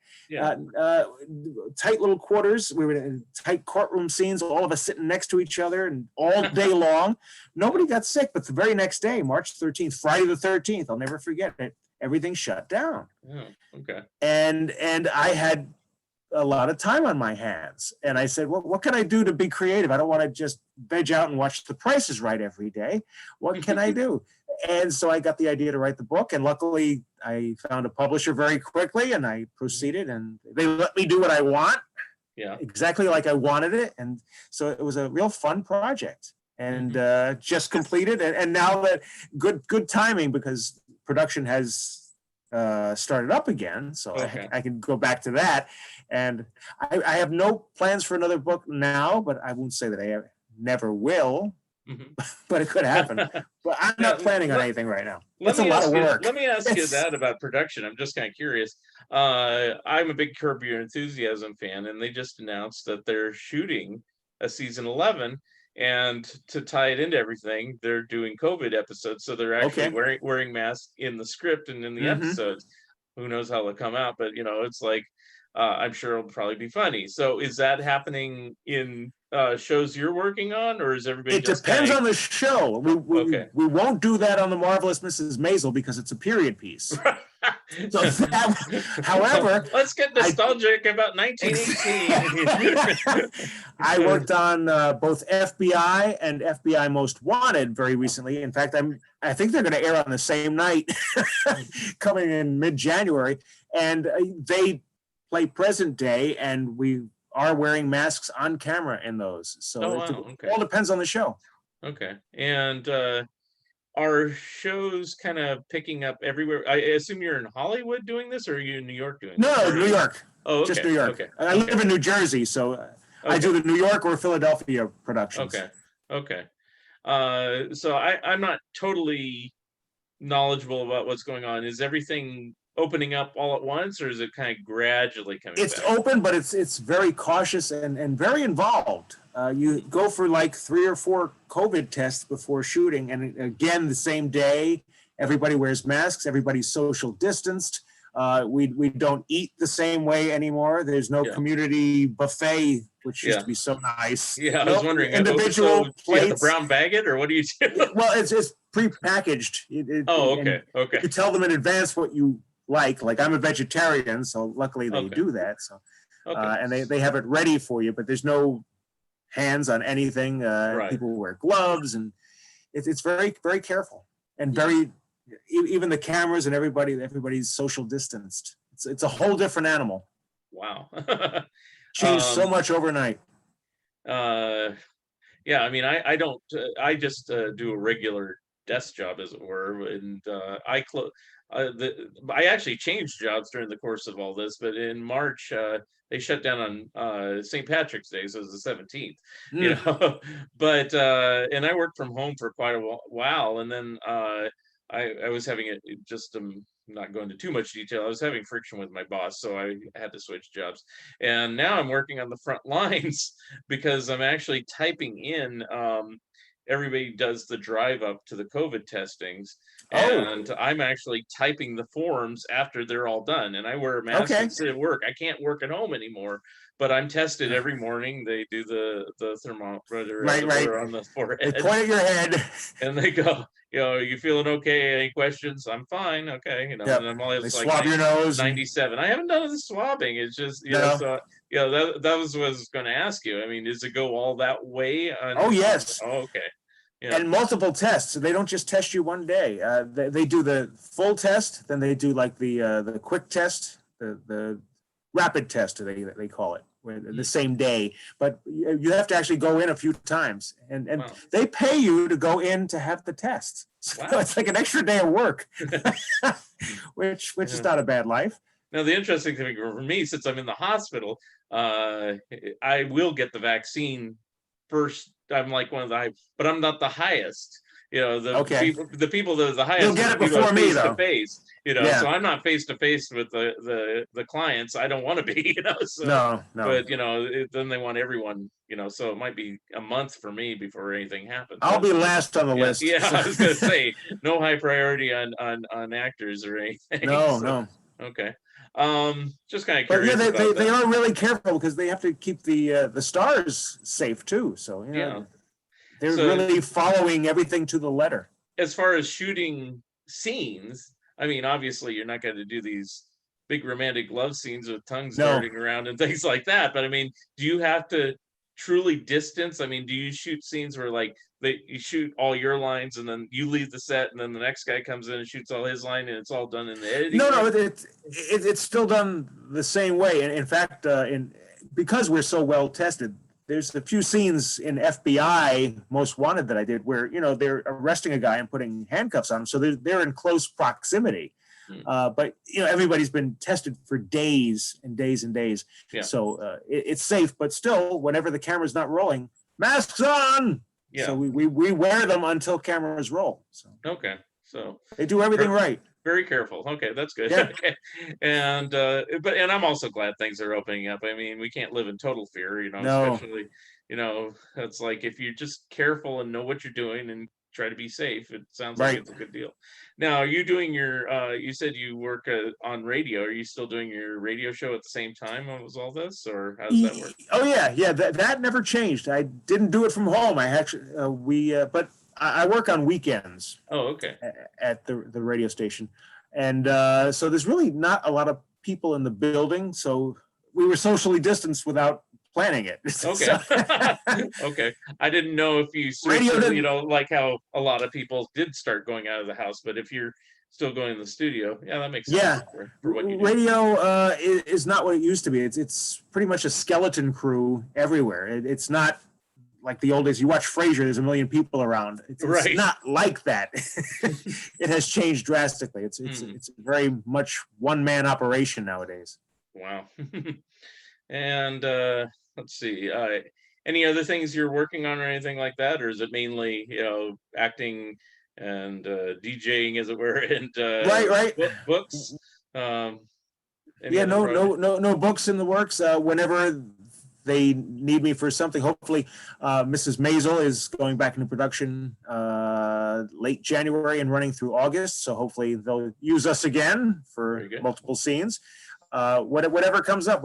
S2: Tight little quarters. We were in tight courtroom scenes, all of us sitting next to each other and all day long. Nobody got sick, but the very next day, March 13th, Friday the 13th, I'll never forget it. Everything shut down.
S1: Oh, okay.
S2: And I had a lot of time on my hands. And I said, well, what can I do to be creative? I don't want to just veg out and watch The Price is Right every day. What can I do? And so I got the idea to write the book. And luckily, I found a publisher very quickly, and I proceeded. And they let me do what I want.
S1: Yeah.
S2: Exactly like I wanted it. And so it was a real fun project. And just completed. And now that good timing, because production has started up again, so I can go back to that. And I have no plans for another book now, but I won't say that I never will. But it could happen. But I'm not planning on anything right now. It's a lot of work.
S1: Let me ask you that about production. I'm just kind of curious. I'm a big Curb Your Enthusiasm fan, and they just announced that they're shooting a season 11. And to tie it into everything, they're doing COVID episodes, so they're actually wearing masks in the script and in the episodes. Who knows how they'll come out? But it's like I'm sure it'll probably be funny. So is that happening in shows you're working on, or is everybody
S2: It
S1: just
S2: depends
S1: kind
S2: on the show.
S1: okay?
S2: We won't do that on The Marvelous Mrs. Maisel because it's a period piece. So however,
S1: Let's get
S2: I
S1: nostalgic about 1918.
S2: I worked on both FBI and FBI Most Wanted very recently. In fact, I think they're going to air on the same night, coming in mid-January, and they play present day, and we are wearing masks on camera in those. So
S1: Oh
S2: it
S1: wow, okay,
S2: all depends on the show.
S1: okay. And are shows kind of picking up everywhere? I assume you're in Hollywood doing this, or are you in New York doing this?
S2: No, New York.
S1: Oh,
S2: Just
S1: okay,
S2: New York.
S1: okay,
S2: I
S1: okay,
S2: live in New Jersey, so I
S1: okay,
S2: do the New York or Philadelphia productions.
S1: okay, okay. So I'm not totally knowledgeable about what's going on. Is everything opening up all at once, or is it kind of gradually coming
S2: It's
S1: back?
S2: open, but it's very cautious and very involved. You go for like 3 or 4 COVID tests before shooting, and again the same day. Everybody wears masks. Everybody's social distanced. We don't eat the same way anymore. There's no
S1: Yeah,
S2: community buffet, which used
S1: yeah,
S2: to be so nice.
S1: yeah. I was
S2: No
S1: wondering. So
S2: individual
S1: you got the
S2: plates.
S1: brown bag it, or what do you do?
S2: Well, it's prepackaged.
S1: Oh,
S2: And
S1: okay, okay,
S2: you tell them in advance what you like I'm a vegetarian, so luckily they
S1: okay,
S2: do that. So
S1: okay.
S2: and they have it ready for you, but there's no hands on anything.
S1: Right.
S2: People wear gloves, and it's very, very careful, and very, even the cameras and everybody's social distanced. It's a whole different animal.
S1: Wow.
S2: Changed so much overnight.
S1: uh, yeah. I mean, I don't. I just do a regular desk job, as it were, and I actually changed jobs during the course of all this, but in March they shut down on St. Patrick's Day, so it was the 17th, you
S2: Mm.
S1: know. But and I worked from home for quite a while, and then I was having it just not going into too much detail. I was having friction with my boss, so I had to switch jobs, and now I'm working on the front lines because I'm actually typing in. Everybody does the drive up to the COVID testings,
S2: Oh,
S1: and I'm actually typing the forms after they're all done. And I wear a mask
S2: okay.
S1: and sit at work. I can't work at home anymore, but I'm tested every morning. They do the thermometer, as
S2: Right,
S1: it
S2: right.
S1: were, on the
S2: They
S1: forehead,
S2: point at your head.
S1: and they go, are you feeling okay? Any questions? I'm fine. Okay, and
S2: Yep.
S1: I'm always
S2: They
S1: like
S2: swab your nose.
S1: 97. I haven't done the swabbing. It's just,
S2: No.
S1: so that was what I was going to ask you. I mean, does it go all that way
S2: Oh, yes.
S1: oh, okay. Yeah.
S2: And multiple tests. So they don't just test you one day. They do the full test, then they do like the quick test, the rapid test, they call it, the same day. But you have to actually go in a few times, and
S1: Wow.
S2: they pay you to go in to have the test. So
S1: Wow.
S2: it's like an extra day of work, which is not a bad life.
S1: Now, the interesting thing for me, since I'm in the hospital, I will get the vaccine first. I'm like one of the, but I'm not the highest.
S2: Okay.
S1: The people that are the highest,
S2: You'll get it before me,
S1: face to
S2: though.
S1: face.
S2: Yeah.
S1: So I'm not face to face with the clients. I don't want to be. So
S2: No.
S1: but then they want everyone. So it might be a month for me before anything happens.
S2: I'll be last on the list.
S1: Yeah, I was gonna say no high priority on actors or anything.
S2: No,
S1: So,
S2: no.
S1: okay. Just kind of
S2: But
S1: curious
S2: yeah,
S1: about
S2: they
S1: that.
S2: are really careful because they have to keep the stars safe too. So
S1: Yeah.
S2: they're
S1: So
S2: really following everything to the letter.
S1: as far as shooting scenes, I mean, obviously you're not going to do these big romantic love scenes with tongues
S2: No.
S1: darting around and things like that. But I mean, do you have to truly distance? I mean, do you shoot scenes where like you shoot all your lines and then you leave the set and then the next guy comes in and shoots all his line and it's all done in the editing?
S2: No, it's still done the same way. And in fact, because we're so well tested, there's a few scenes in FBI Most Wanted that I did where they're arresting a guy and putting handcuffs on him, so they're in close proximity. But everybody's been tested for days and days and days,
S1: Yeah.
S2: so it's safe. But still, whenever the camera's not rolling, masks on.
S1: Yeah.
S2: So we wear them until cameras roll. So
S1: Okay. So
S2: they do everything right.
S1: Very careful. Okay, that's good.
S2: Yeah.
S1: And and I'm also glad things are opening up. I mean, we can't live in total fear,
S2: No.
S1: especially, it's like if you're just careful and know what you're doing and try to be safe. It sounds like
S2: Right.
S1: it's a good deal. Now, are you doing your? You said you work on radio. Are you still doing your radio show at the same time as all this, or how does that work?
S2: Oh yeah. That never changed. I didn't do it from home. I actually but I work on weekends
S1: Oh, okay.
S2: at the radio station, and so there's really not a lot of people in the building. So we were socially distanced without planning it.
S1: Okay. Okay. I didn't know if you switched, like how a lot of people did start going out of the house, but if you're still going to the studio, yeah, that makes sense
S2: Yeah,
S1: for what you do.
S2: radio is not what it used to be. It's pretty much a skeleton crew everywhere. It's not like the old days. You watch Frasier, there's a million people around. It's
S1: Right.
S2: not like that. It has changed drastically. It's very much one man operation nowadays.
S1: Wow. And let's see, any other things you're working on or anything like that, or is it mainly acting and DJing, as it were, and
S2: Right.
S1: books? Any
S2: Yeah,
S1: other
S2: no,
S1: projects?
S2: no books in the works. Whenever they need me for something, hopefully, Mrs. Maisel is going back into production late January and running through August. So hopefully they'll use us again for multiple scenes. Whatever comes up,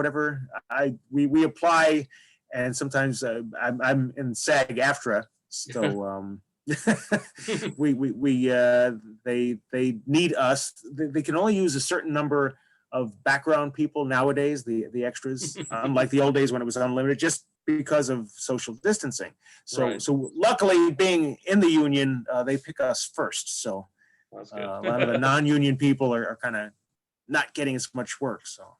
S2: we apply, and sometimes I'm in SAG-AFTRA, so they need us. They can only use a certain number of background people nowadays, the extras, unlike the old days when it was unlimited, just because of social distancing. So luckily, being in the union, they pick us first. So a lot of the non-union people are kind of not getting as much work. So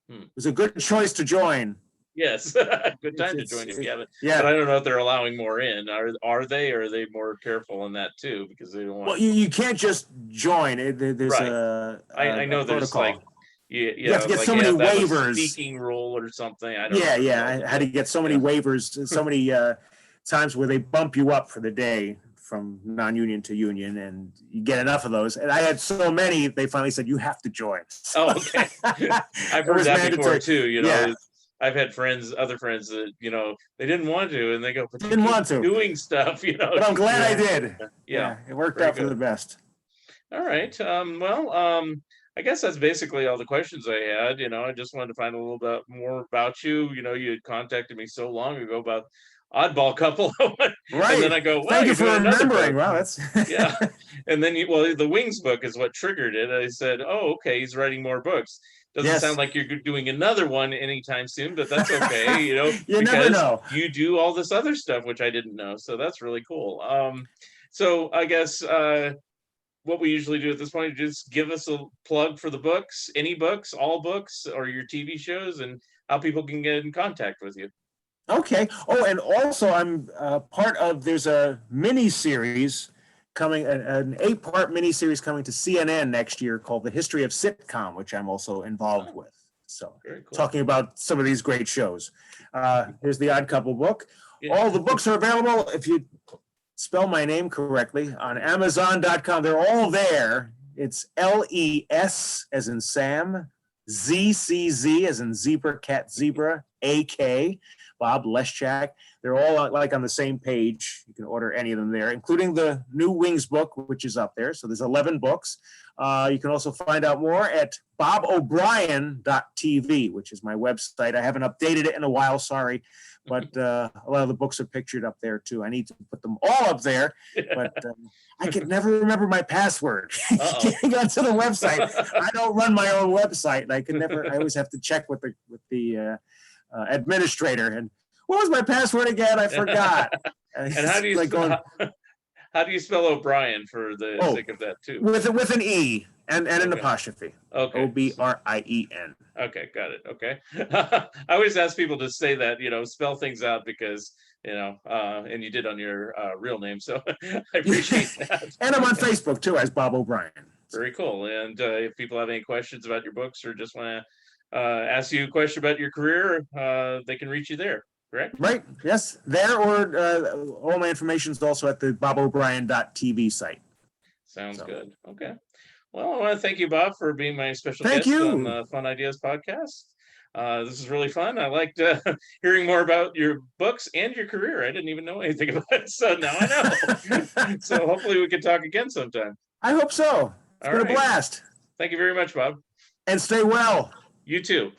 S2: it was a good choice to join.
S1: Yes, good time to join if you haven't. Yeah, but I don't know if they're allowing more in. Are they? Or are they more careful in that too, because they don't want?
S2: Well, you can't just join. There's
S1: I know there's
S2: protocol.
S1: like
S2: you have to get so many waivers.
S1: Speaking rule or something. I don't
S2: know. I had to get so many waivers, so many times where they bump you up for the day from non-union to union, and you get enough of those. And I had so many, they finally said, you have to join. So,
S1: oh, okay. I've heard that before too, I've had other friends that, they didn't want to, and they go, but
S2: didn't want to
S1: doing stuff,
S2: But I'm glad I did.
S1: Yeah,
S2: it worked out for the best.
S1: All right. I guess that's basically all the questions I had. I just wanted to find a little bit more about you. You had contacted me so long ago about Oddball Couple.
S2: Right.
S1: And then I go, wow,
S2: thank you for remembering. Wow, that's
S1: yeah. And then the Wings book is what triggered it. I said, oh, okay, he's writing more books. Doesn't sound like you're doing another one anytime soon, but that's okay,
S2: you
S1: because
S2: never know.
S1: You do all this other stuff, which I didn't know. So that's really cool. So I guess what we usually do at this point is just give us a plug for the books, any books, all books, or your TV shows, and how people can get in contact with you.
S2: Okay. Oh, and also I'm part of, there's a mini series coming, an 8-part mini series coming to CNN next year called The History of Sitcom, which I'm also involved with. So talking about some of these great shows. Here's the Odd Couple book. Yeah. All the books are available, if you spell my name correctly, on Amazon.com. They're all there. It's LES as in Sam, ZCZ as in zebra, cat, zebra, a.k.a. Bob Leszczak. They're all like on the same page. You can order any of them there, including the new Wings book, which is up there. So there's 11 books. You can also find out more at bobobrien.tv, which is my website. I haven't updated it in a while, sorry. But a lot of the books are pictured up there too. I need to put them all up there, but I could never remember my password. Getting onto the website, I don't run my own website, and I always have to check with the administrator. And what was my password again? I forgot.
S1: And how do you how do you spell O'Brien for the sake of that too?
S2: With an E and an apostrophe.
S1: Okay.
S2: Obrien.
S1: Okay, got it. Okay. I always ask people to say that, spell things out because, and you did on your real name. So I appreciate that.
S2: And I'm on Facebook too as Bob O'Brien.
S1: Very cool. And if people have any questions about your books or just want to ask you a question about your career, they can reach you there. Correct?
S2: Right. Yes. There, or all my information is also at the bobobrien.tv site.
S1: Sounds good. Okay. Well, I want to thank you, Bob, for being my special guest on the Fun Ideas podcast. This is really fun. I liked hearing more about your books and your career. I didn't even know anything about it, so now I know. So hopefully we can talk again sometime.
S2: I hope so. It's
S1: All
S2: been a
S1: right.
S2: blast.
S1: Thank you very much, Bob.
S2: And stay well.
S1: You too.